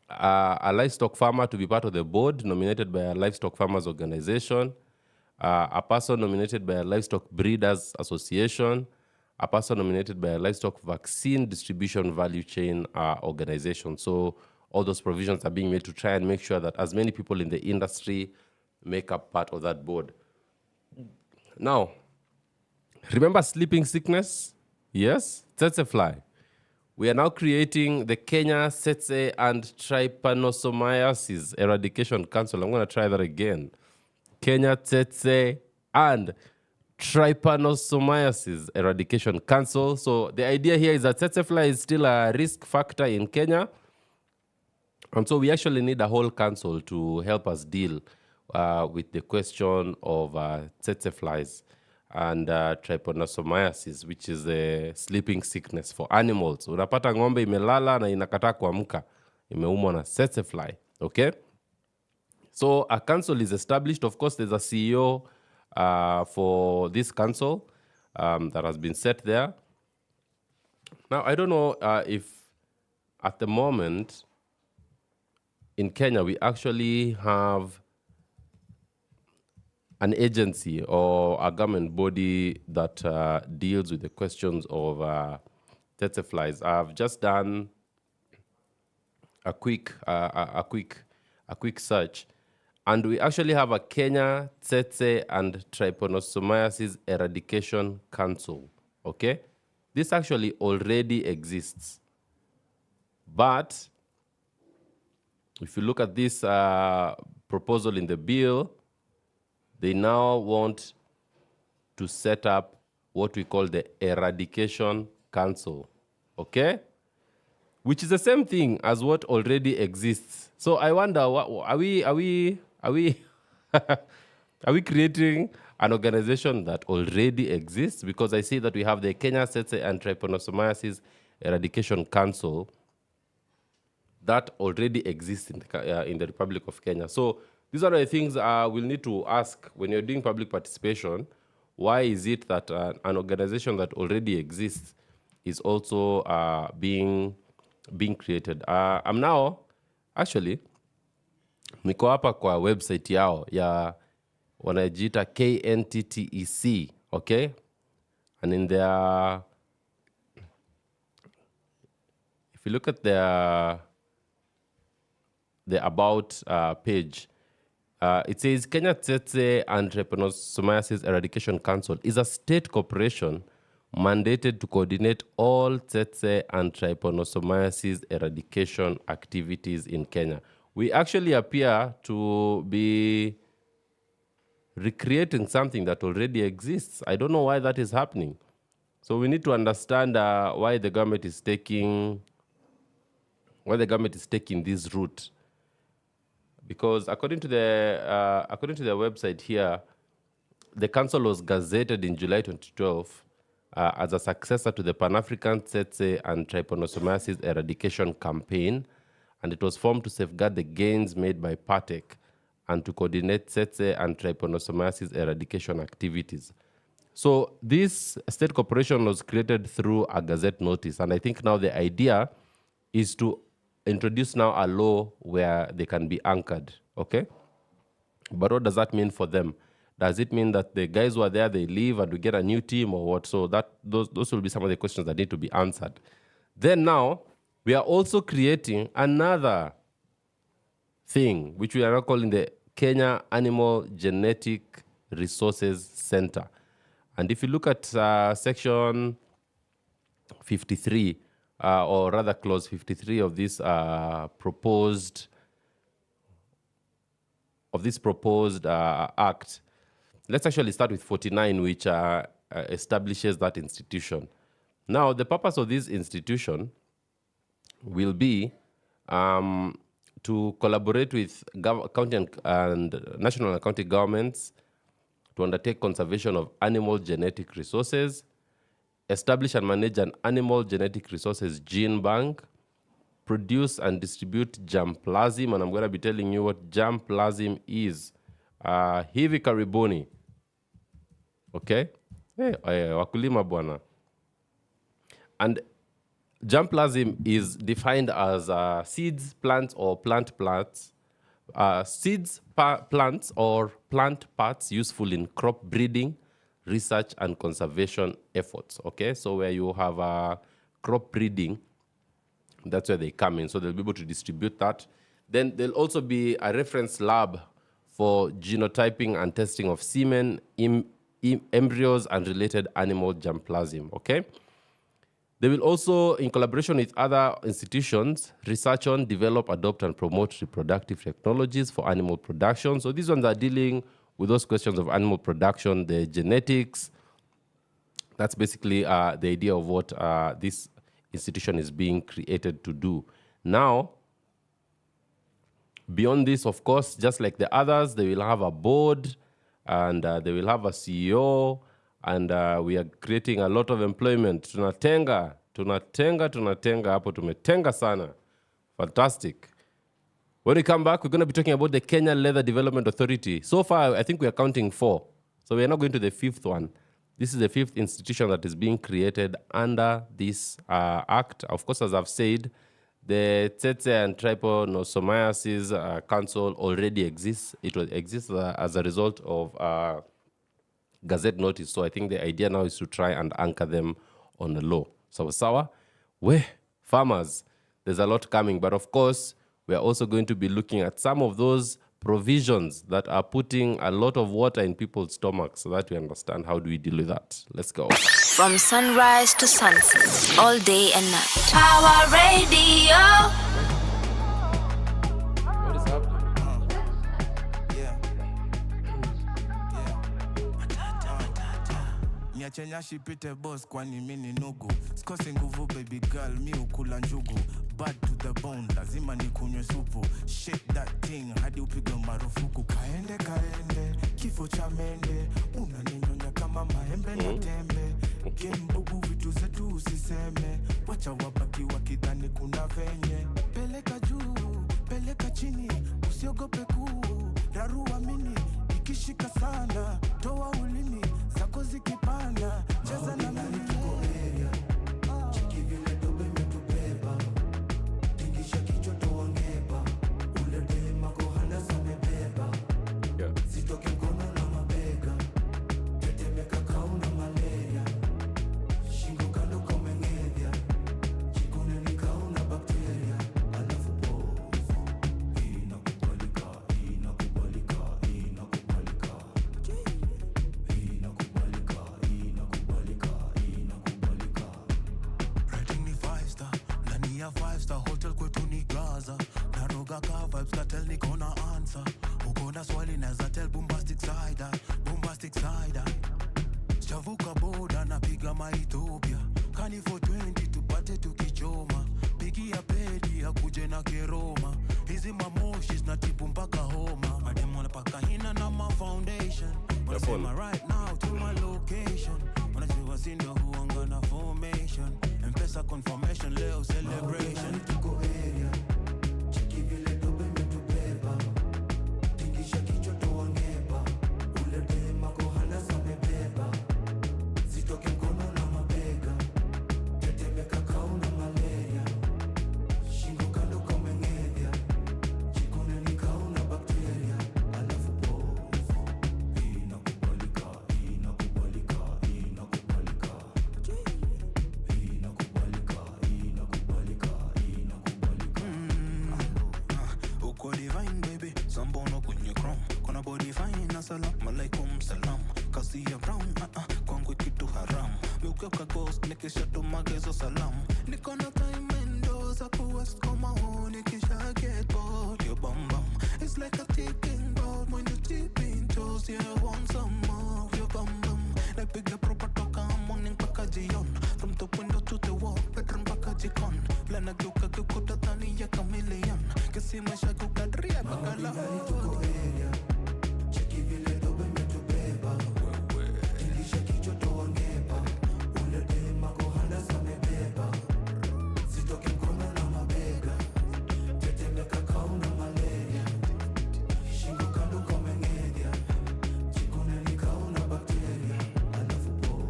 a livestock farmer to be part of the board, nominated by a livestock farmers organization, a person nominated by a livestock breeders association, a person nominated by a livestock vaccine distribution value chain organization. So all those provisions are being made to try and make sure that as many people in the industry make up part of that board. Now, remember sleeping sickness? Yes, tsetse fly. We are now creating the Kenya Tsetse and Trypanosomiasis Eradication Council. I'm going to try that again. Kenya Tsetse and Trypanosomiasis Eradication Council. So the idea here is that tsetse fly is still a risk factor in Kenya. And so we actually need a whole council to help us deal with the question of tsetse flies and trypanosomiasis, which is a sleeping sickness for animals. Unapata ng'ombe imelala na inakataa kuamka, imeumwa na tsetse fly, okay? So a council is established. Of course, there's a CEO for this council that has been set there. Now, I don't know if at the moment in Kenya we actually have an agency or a government body that deals with the questions of tsetse flies. I've just done a quick search, and we actually have a Kenya Tsetse and Trypanosomiasis Eradication Council. Okay, this actually already exists, but if you look at this proposal in the bill, they now want to set up what we call the Eradication Council, okay? Which is the same thing as what already exists. So I wonder, are we creating an organization that already exists? Because I see that we have the Kenya Tsetse and Trypanosomiasis Eradication Council that already exists in the Republic of Kenya. So these are the things we'll need to ask when you're doing public participation. Why is it that an organization that already exists is also being created? I'm now, actually, niko hapa kwa website yao ya wanajiita KNTTEC, okay? And in their, if you look at the About page, it says Kenya Tsetse and Trypanosomiasis Eradication Council is a state corporation mandated to coordinate all tsetse and trypanosomiasis eradication activities in Kenya. We actually appear to be recreating something that already exists. I don't know why that is happening. So we need to understand why the government is taking this route. Because according to the website here, the council was gazetted in July 2012 as a successor to the Pan-African Tsetse and Trypanosomiasis Eradication Campaign, and it was formed to safeguard the gains made by PATEC and to coordinate Tsetse and Trypanosomiasis eradication activities. So this state corporation was created through a gazette notice, and I think now the idea is to introduce now a law where they can be anchored, okay? But what does that mean for them? Does it mean that the guys who are there, they leave and we get a new team or what? So those will be some of the questions that need to be answered. Then now, we are also creating another thing, which we are now calling the Kenya Animal Genetic Resources Center. And if you look at section 53, or rather clause 53 of this proposed act, let's actually start with 49, which establishes that institution. Now, the purpose of this institution will be to collaborate with county and national and county governments to undertake conservation of animal genetic resources, establish and manage an animal genetic resources gene bank, produce and distribute germplasm, and I'm going to be telling you what germplasm is. Hivi karibuni. Okay? Hey, wakulima bwana. And germplasm is defined as seeds, plants, or plant parts. Seeds, plants, or plant parts useful in crop breeding, research, and conservation efforts. Okay? So where you have crop breeding, that's where they come in. So they'll be able to distribute that. Then there'll also be a reference lab for genotyping and testing of semen, embryos, and related animal germplasm. Okay? They will also, in collaboration with other institutions, research on, develop, adopt, and promote reproductive technologies for animal production. So these ones are dealing with those questions of animal production, the genetics. That's basically the idea of what this institution is being created to do. Now, beyond this, of course, just like the others, they will have a board and they will have a CEO, and we are creating a lot of employment. Tunatenga hapo, tumetenga sana. Fantastic. When we come back, we're going to be talking about the Kenya Leather Development Authority. So far, I think we are counting 4. So we are now going to the 5th one. This is the 5th institution that is being created under this act. Of course, as I've said, the Tsetse and Trypanosomiasis Council already exists. It exists as a result of gazette notice. So I think the idea now is to try and anchor them on the law. Sawa, farmers, there's a lot coming. But of course, we are also going to be looking at some of those provisions that are putting a lot of water in people's stomachs so that we understand how do we deal with that. Let's go. From sunrise to sunset, all day and night. Power Radio. What is happening? Niache nyashi pite boss kwani mini nugu. Sikosi nguvu baby girl mi ukula njugu. Bad to the bone lazima nikunywe supu. Shake that thing hadi upige marufuku. Kaende kifo cha mende. Unaninyonya kama maembe na tembe. Gembugu vitu zetu usiseme. Wacha wabaki wakidhani kuna venye. Peleka juu, peleka chini. Usiogope kuu, darua mini. Ikishika sana, toa ulimi. Zako zikipanda, cheza na mimi. Unasema right now to my location. Unajua sindo huanga na formation. M-Pesa confirmation leo celebration. Tuko area. Cheki vile dobe metubeba. Tingisha kichwa tuangeba. Ule dema kohala samebeba. Sitoke mkono na mabega. Tetemeka kauna malaria. Shingo kando kamengedya. Chikone ni kauna bakteria. Alafu pofu. Inakubalika, inakubalika, inakubalika. Inakubalika, inakubalika, inakubalika. Uko divine baby, sambono kwenye chrome. Kona body fine, assalamu alaikum salam. Kasi ya brown, kwangu kitu haram. Miukioka ghost, nikisha tumagezo salam. Niko na time endo za kuwest koma ho. Nikisha get bored, your bum bum. It's like a ticking bomb when you tip in toes. Yeah, I want some more of your bum bum. Napiga proper toka morning paka jion. From the window to the wall, bedroom paka jikon. Lana geuka geuka tani ya chameleon. Kesi maisha geuka dria paka la tuko area. Cheki vile dobe metubeba. Tingisha kichwa tuangeba. Ule dema kohala samebeba. Sitoke mkono na mabega. Tetemeka kauna malaria. Shingo kando kamengedya. Chikone ni kauna bakteria. Alafu pofu.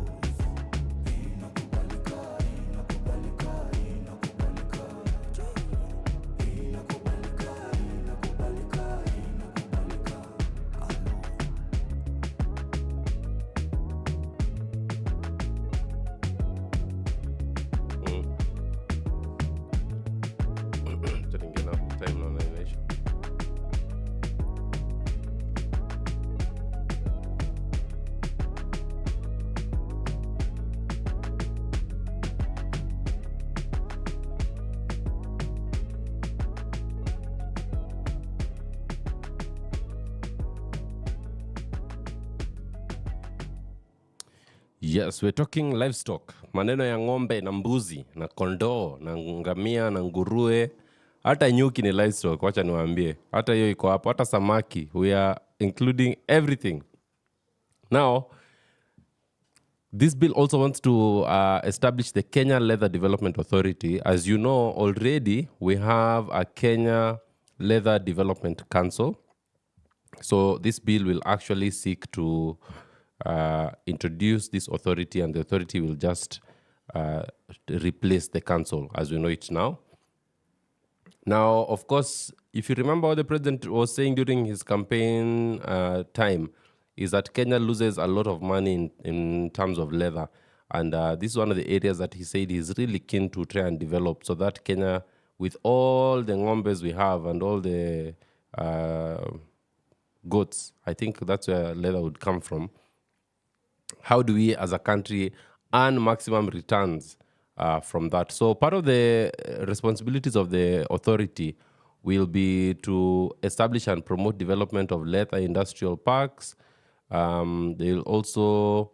Inakubalika, inakubalika, inakubalika. Inakubalika, inakubalika, inakubalika. Tunaingia na time na inaisha. Yes, we're talking livestock. Maneno ya ng'ombe na mbuzi na kondoo na ngamia na nguruwe. Hata nyuki ni livestock, wacha niwaambie. Hata hiyo iko hapo, hata samaki. We are including everything. Now, this bill also wants to establish the Kenya Leather Development Authority. As you know, already we have a Kenya Leather Development Council. So this bill will actually seek to introduce this authority, and the authority will just replace the council as we know it now. Now, of course, if you remember what the president was saying during his campaign time, is that Kenya loses a lot of money in terms of leather. And this is one of the areas that he said he's really keen to try and develop, so that Kenya, with all the ngombes we have and all the goats, I think that's where leather would come from. How do we as a country earn maximum returns from that? So part of the responsibilities of the authority will be to establish and promote development of leather industrial parks. They will also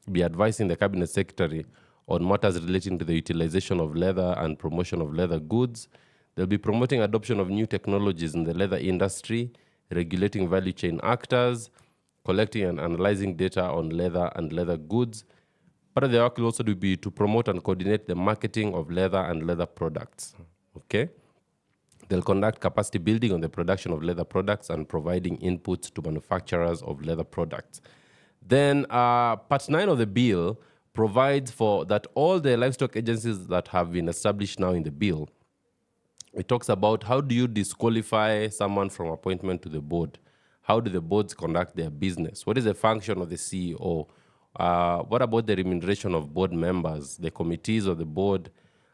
be advising the cabinet secretary on matters relating to the utilization of leather and promotion of leather goods. They'll be promoting adoption of new technologies in the leather industry, regulating value chain actors, collecting and analyzing data on leather and leather goods. Part of the work will also be to promote and coordinate the marketing of leather and leather products. Okay? They'll conduct capacity building on the production of leather products and providing inputs to manufacturers of leather products. Then part 9 of the bill provides for that all the livestock agencies that have been established now in the bill, it talks about how do you disqualify someone from appointment to the board? How do the boards conduct their business? What is the function of the CEO? What about the remuneration of board members, the committees of the board?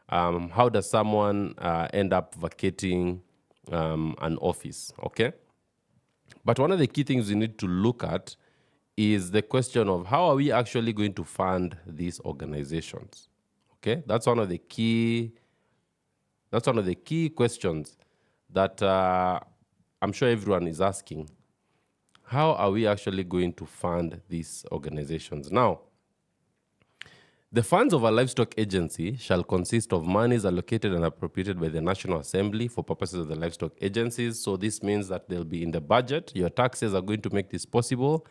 How does someone end up vacating an office, okay? But one of the key things we need to look at is the question of how are we actually going to fund these organizations, okay? That's one of the key questions that I'm sure everyone is asking. How are we actually going to fund these organizations? Now, the funds of a livestock agency shall consist of monies allocated and appropriated by the National Assembly for purposes of the livestock agencies. So this means that they'll be in the budget. Your taxes are going to make this possible.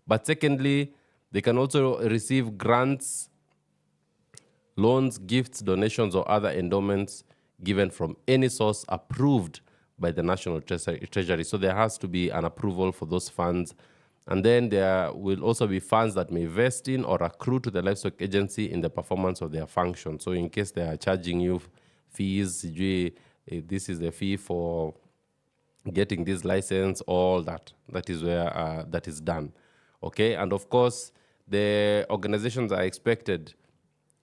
But secondly, they can also receive grants, loans, gifts, donations, or other endowments given from any source approved by the National Treasury. So there has to be an approval for those funds. And then there will also be funds that may vest in or accrue to the livestock agency in the performance of their function. So in case they are charging you fees, this is the fee for getting this license, all that. That is where that is done. Okay, and of course, the organizations are expected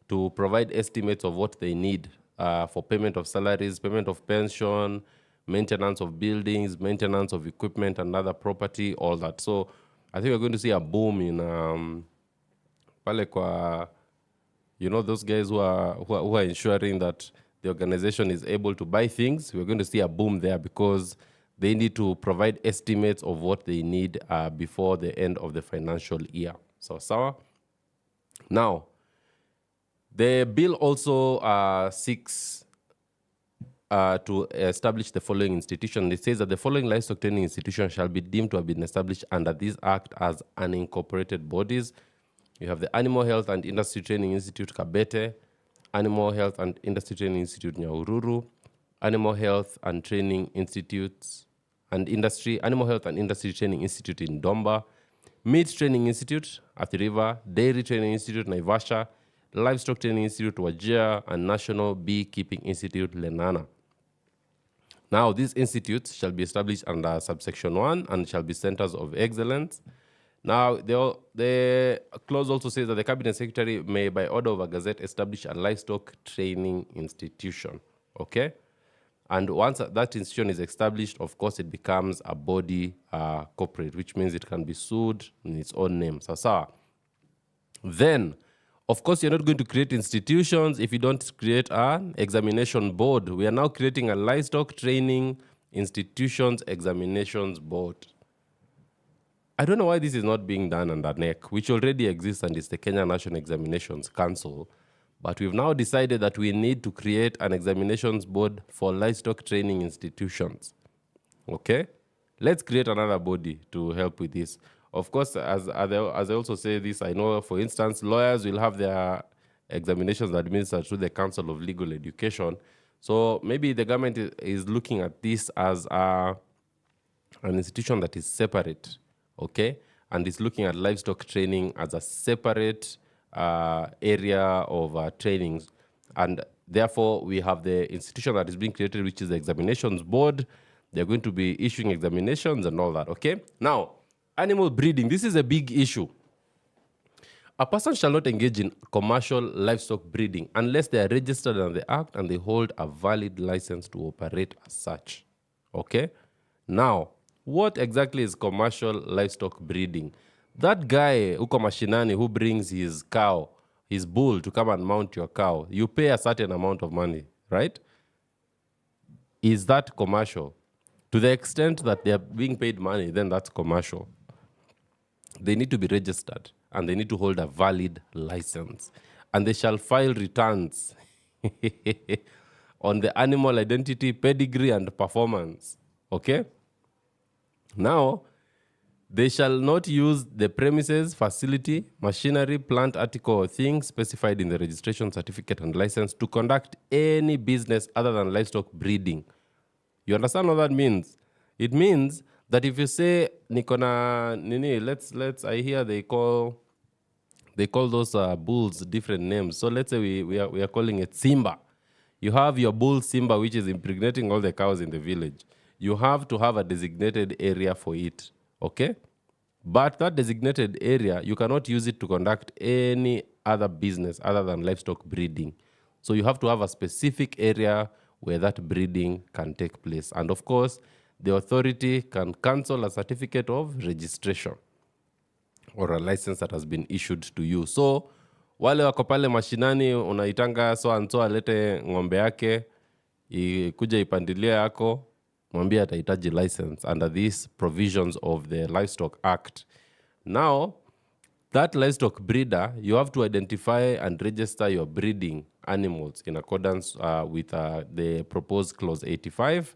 to provide estimates of what they need for payment of salaries, payment of pension, maintenance of buildings, maintenance of equipment and other property, all that. So I think we're going to see a boom in those guys who are ensuring that the organization is able to buy things. We're going to see a boom there because they need to provide estimates of what they need before the end of the financial year. So, sawa. Now, the bill also seeks to establish the following institution. It says that the following livestock training institution shall be deemed to have been established under this act as unincorporated bodies. You have the Animal Health and Industry Training Institute, Kabete, Animal Health and Industry Training Institute, Nyahururu, Animal Health and Training Institutes and Industry, Animal Health and Industry Training Institute in Domba, Meat Training Institute, Athi River, Dairy Training Institute, Naivasha, Livestock Training Institute, Wajir, and National Beekeeping Institute, Lenana. Now, these institutes shall be established under subsection 1 and shall be centers of excellence. Now, the clause also says that the Cabinet Secretary may, by order of a gazette, establish a livestock training institution. Okay? And once that institution is established, of course, it becomes a body corporate, which means it can be sued in its own name. Sasa. Then, of course, you're not going to create institutions if you don't create an examination board. We are now creating a livestock training institutions examinations board. I don't know why this is not being done under NEC, which already exists and is the Kenya National Examinations Council. But we've now decided that we need to create an examinations board for livestock training institutions. Okay? Let's create another body to help with this. Of course, as I also say this, I know, for instance, lawyers will have their examinations administered through the Council of Legal Education. So maybe the government is looking at this as an institution that is separate, okay? And is looking at livestock training as a separate area of trainings. And therefore, we have the institution that is being created, which is the examinations board. They're going to be issuing examinations and all that, okay? Now, animal breeding, this is a big issue. A person shall not engage in commercial livestock breeding unless they are registered under the Act and they hold a valid license to operate as such. Okay? Now, what exactly is commercial livestock breeding? That guy, uko mashinani, who brings his cow, his bull to come and mount your cow, you pay a certain amount of money, right? Is that commercial? To the extent that they are being paid money, then that's commercial. They need to be registered and they need to hold a valid license. And they shall file returns on the animal identity, pedigree, and performance. Okay? Now, they shall not use the premises, facility, machinery, plant, article, or thing specified in the registration certificate and license to conduct any business other than livestock breeding. You understand what that means? It means that if you say Nikona Nini, let's I hear they call those bulls different names. So let's say we are calling it Simba. You have your bull Simba, which is impregnating all the cows in the village. You have to have a designated area for it. Okay? But that designated area, you cannot use it to conduct any other business other than livestock breeding. So you have to have a specific area where that breeding can take place. And of course, the authority can cancel a certificate of registration or a license that has been issued to you. So, wale wako pale mashinani, unaitanga so and so alete ng'ombe yake, kuja ipandilia yako, mwambie atahitaji license under these provisions of the Livestock Act. Now, that livestock breeder, you have to identify and register your breeding animals in accordance with the proposed clause 85,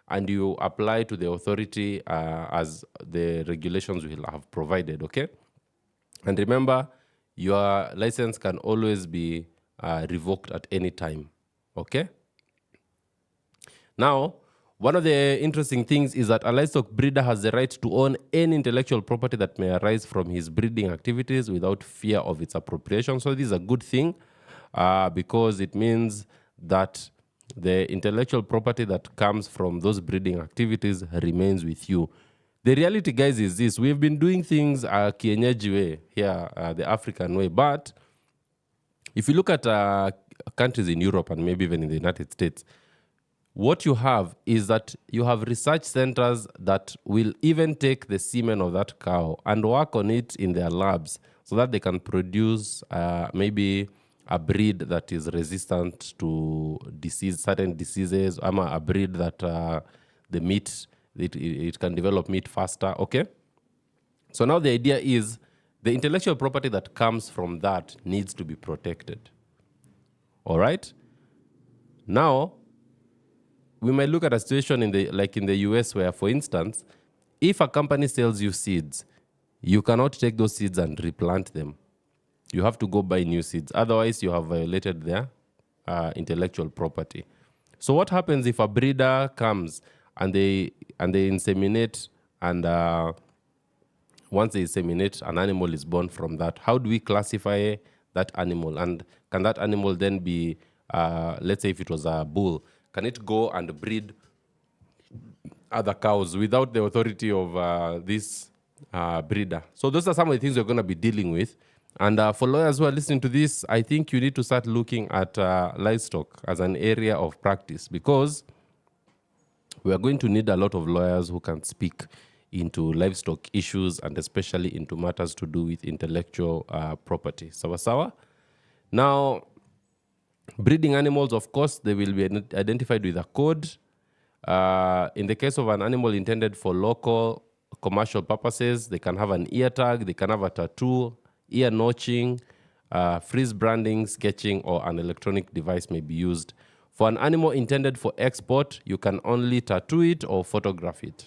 and you apply to the authority as the regulations will have provided, okay? And remember, your license can always be revoked at any time. Okay? Now, one of the interesting things is that a livestock breeder has the right to own any intellectual property that may arise from his breeding activities without fear of its appropriation. So this is a good thing because it means that the intellectual property that comes from those breeding activities remains with you. The reality, guys, is this. We've been doing things kienyeji way here, the African way. But if you look at countries in Europe and maybe even in the United States, what you have is that you have research centers that will even take the semen of that cow and work on it in their labs so that they can produce maybe a breed that is resistant to certain diseases, or a breed that the meat, it can develop meat faster, okay? So now the idea is the intellectual property that comes from that needs to be protected, all right? Now, we might look at a situation in the US where, for instance, if a company sells you seeds, you cannot take those seeds and replant them. You have to go buy new seeds. Otherwise, you have violated their intellectual property. So what happens if a breeder comes and they inseminate, and once they inseminate, an animal is born from that? How do we classify that animal? And can that animal then be, let's say if it was a bull, can it go and breed other cows without the authority of this breeder? So those are some of the things we're going to be dealing with. And for lawyers who are listening to this, I think you need to start looking at livestock as an area of practice, because we are going to need a lot of lawyers who can speak into livestock issues and especially into matters to do with intellectual property. Sawa? Now, breeding animals, of course, they will be identified with a code. In the case of an animal intended for local commercial purposes, they can have an ear tag, they can have a tattoo, ear notching, freeze branding, sketching, or an electronic device may be used. For an animal intended for export, you can only tattoo it or photograph it.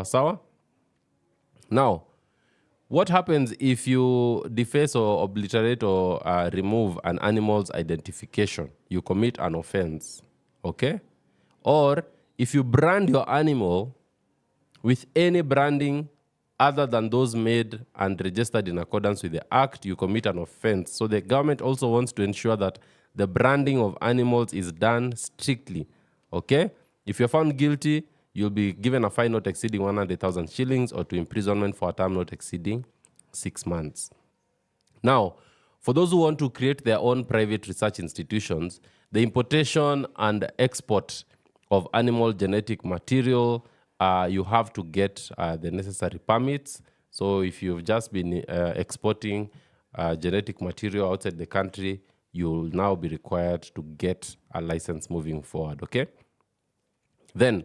Sawa? Now, what happens if you deface or obliterate or remove an animal's identification? You commit an offense, okay? Or if you brand your animal with any branding other than those made and registered in accordance with the Act, you commit an offense. So the government also wants to ensure that the branding of animals is done strictly, okay? If you're found guilty, you'll be given a fine not exceeding 100,000 shillings or to imprisonment for a term not exceeding 6 months. Now, for those who want to create their own private research institutions, the importation and export of animal genetic material, you have to get the necessary permits. So if you've just been exporting genetic material outside the country, you'll now be required to get a license moving forward, okay? Then,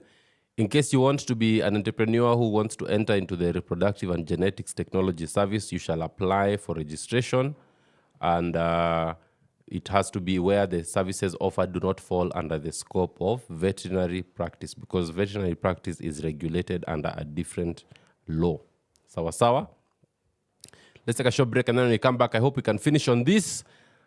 in case you want to be an entrepreneur who wants to enter into the reproductive and genetics technology service, you shall apply for registration, and it has to be where the services offered do not fall under the scope of veterinary practice, because veterinary practice is regulated under a different law. Sawa? Let's take a short break, and then when we come back, I hope we can finish on this.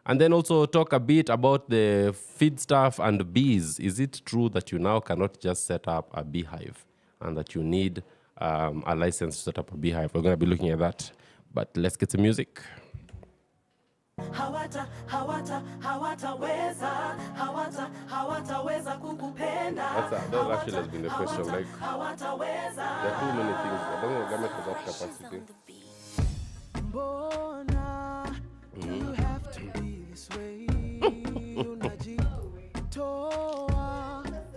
And then also talk a bit about the feed stuff and bees. Is it true that you now cannot just set up a beehive and that you need a license to set up a beehive? We're going to be looking at that. But let's get some music. That actually has been the question. Like, there are too many things. I don't know if government has that capacity. You have to be this way.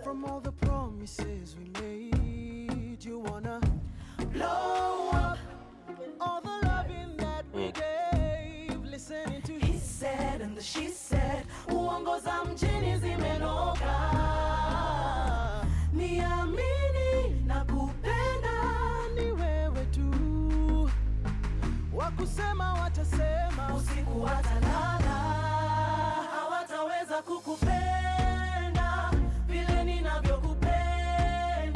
From all the promises we made, you wanna blow up all the loving that we gave. Listening to he said and the she said, uongoza mjini zimenoka. Niamini na kupenda ni wewe tu. Wakusema watasema, usiku watalala, hawataweza kukupenda vile ninavyokupenda.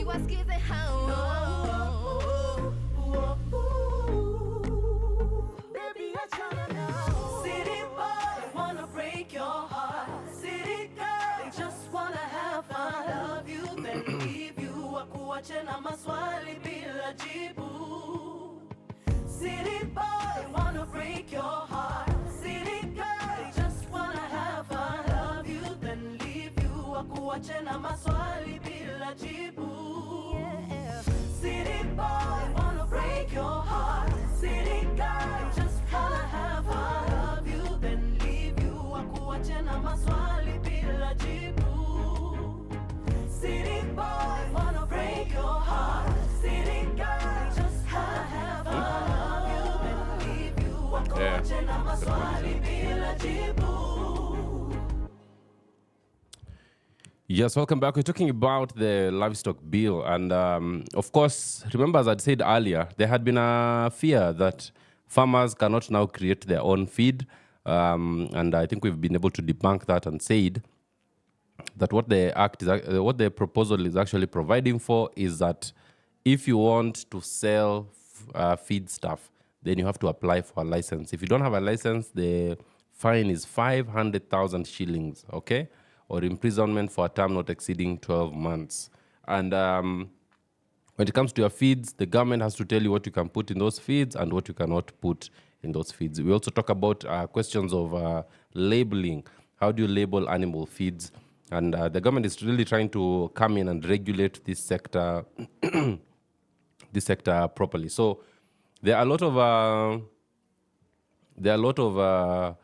wasikize hao. Baby, I tryna know. City boy, wanna break your heart. City girl, they just wanna have fun. Love you, then leave you. Wakuache na maswali bila jibu. City boy, wanna break your heart. City girl, they just wanna have fun. Love you, then leave you. Wakuache na maswali bila jibu. City boy, wanna break your heart. City girl, just wanna have fun. Love you, then leave you. Wakuache na maswali bila jibu. City boy, wanna break your heart. City girl, just wanna have fun. Love you, then leave you. Wakuache na maswali bila jibu. Yes, welcome back. We're talking about the livestock bill. And of course, remember, as I'd said earlier, there had been a fear that farmers cannot now create their own feed. And I think we've been able to debunk that and said that what the proposal is actually providing for is that if you want to sell feed stuff, then you have to apply for a license. If you don't have a license, the fine is 500,000 shillings, okay? Or imprisonment for a term not exceeding 12 months. And when it comes to your feeds, the government has to tell you what you can put in those feeds and what you cannot put in those feeds. We also talk about questions of labeling. How do you label animal feeds? And the government is really trying to come in and regulate this sector, properly. So there are a lot of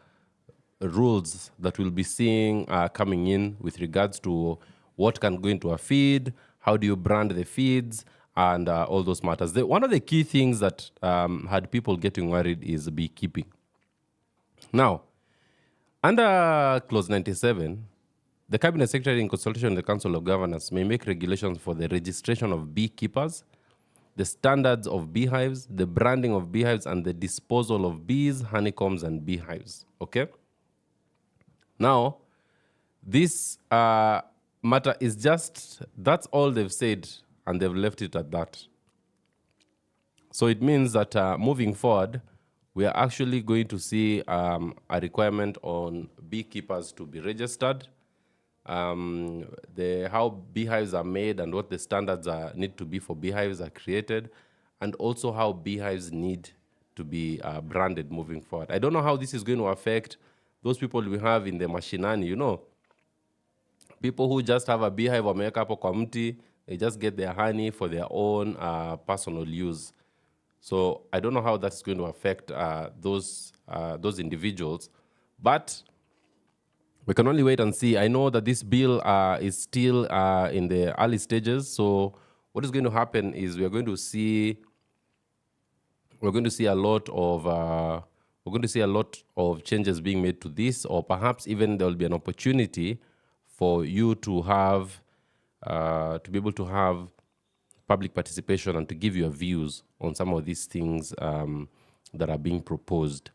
rules that we'll be seeing coming in with regards to what can go into a feed, how do you brand the feeds, and all those matters. One of the key things that had people getting worried is beekeeping. Now, under Clause 97, the Cabinet Secretary, in consultation with the Council of Governors, may make regulations for the registration of beekeepers, the standards of beehives, the branding of beehives, and the disposal of bees, honeycombs, and beehives. Okay? Now, this matter is that's all they've said, and they've left it at that. So it means that moving forward, we are actually going to see a requirement on beekeepers to be registered, how beehives are made and what the standards need to be for beehives are created, and also how beehives need to be branded moving forward. I don't know how this is going to affect those people we have in the mashinani, you know, people who just have a beehive wameweka hapo kwa mti, they just get their honey for their own personal use. So I don't know how that's going to affect those individuals, but we can only wait and see. I know that this bill is still in the early stages. So what is going to happen is we're going to see a lot of changes being made to this, or perhaps even there will be an opportunity for you to have to be able to have public participation and to give your views on some of these things that are being proposed.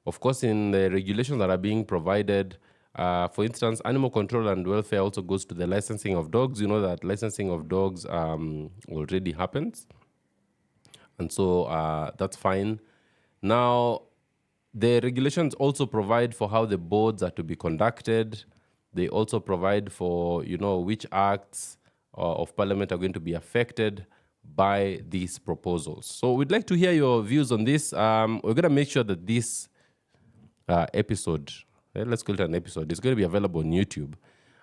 Of course, in the regulations that are being provided, for instance, animal control and welfare also goes to the licensing of dogs. You know that licensing of dogs already happens. And so that's fine. Now, the regulations also provide for how the boards are to be conducted. They also provide for, which acts of parliament are going to be affected by these proposals. So we'd like to hear your views on this. We're going to make sure that this episode, let's call it an episode, is going to be available on YouTube,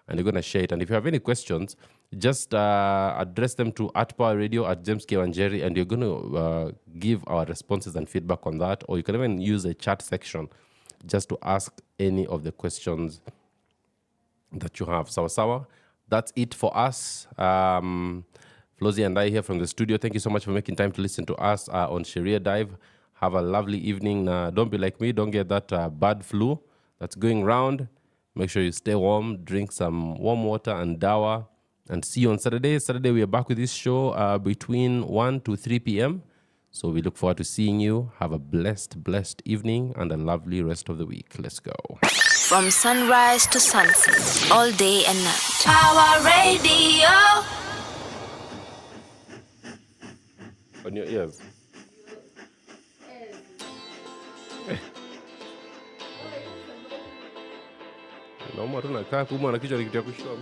and you're going to share it. And if you have any questions, just address them to @PowerRadio, @WaNjeri, and you're going to give our responses and feedback on that. Or you can even use a chat section just to ask any of the questions that you have. Sawa. That's it for us. Flozy and I here from the studio. Thank you so much for making time to listen to us on Sheria Dive. Have a lovely evening. Don't be like me. Don't get that bad flu that's going round. Make sure you stay warm. Drink some warm water and dawa. And see you on Saturday. Saturday, we are back with this show between 1 to 3 p.m. So we look forward to seeing you. Have a blessed evening and a lovely rest of the week. Let's go. From sunrise to sunset, all day and night. Power Radio. On your ears. Nauma tu nakaa kuumwa na kichwa ni kitu ya kushtua.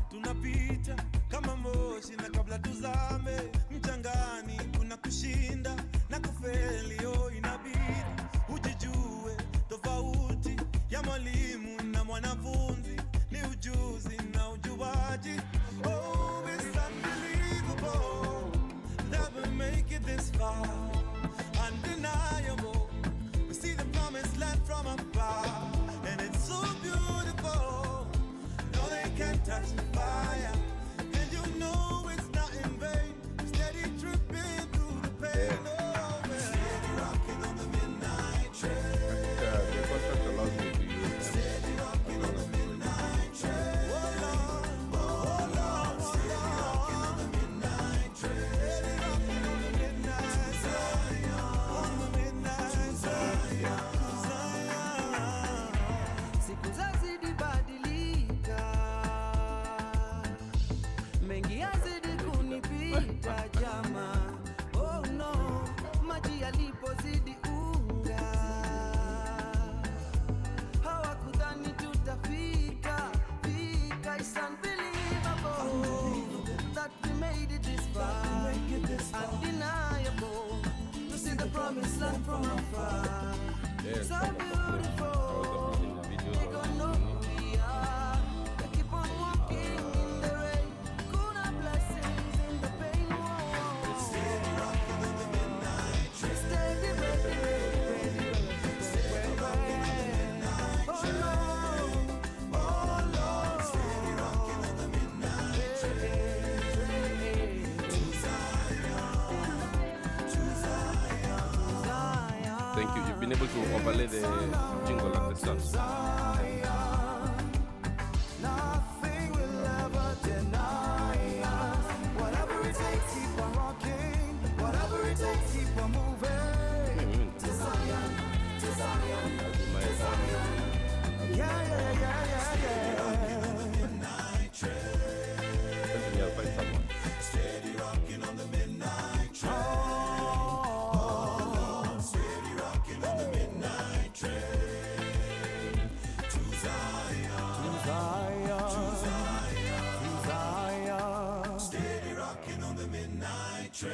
Tunapita kama moshi na kabla tuzame mchangani, kuna kushinda na kufeli. Inabidi ujijue tofauti ya mwalimu na mwanafunzi ni ujuzi na ujuaji. Oh, it's unbelievable that we make it this far. Undeniable, we see the promised land from afar, and it's so beautiful. No, they can't touch the fire, and you know it's not in vain. Steady tripping through the pain. Oh, man. Steady rocking on the midnight train. The contract allows me to use Steady rocking on the midnight train. Oh, Lord, oh, Lord. Steady rocking on the midnight train. Steady rocking on the midnight train. On the midnight train. Siku zazidi badilika, mengi yazidi kunipita jama. Oh no, maji yalipozidi unga, hawakudhani tutafika. It's unbelievable that we made it this far. Undeniable to see the promised land from afar. So beautiful. We gon' know who we are. We keep on walking in the rain. Kuna blessings in the pain. Steady rocking on the midnight train. Steady, ready, rocking on the midnight train. Oh Lord, steady rocking on the midnight train. To Zion. Thank you. You've been able to overlay the jingle at the start. Nothing will ever deny us. Whatever it takes, keep on rocking. Whatever it takes, keep on moving. To Zion, to Zion, to Zion. Yeah. Midnight train. I'll find someone. Steady rocking on the midnight train. Steady rocking on the midnight train. To Zion, to Zion. Steady rocking on the midnight train.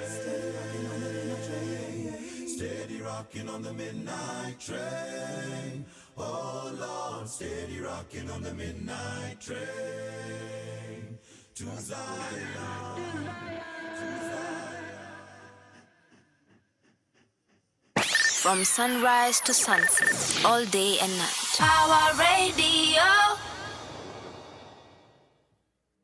Steady rocking on the midnight train. Oh Lord, steady rocking on the midnight train. To Zion. From sunrise to sunset, all day and night. Power Radio.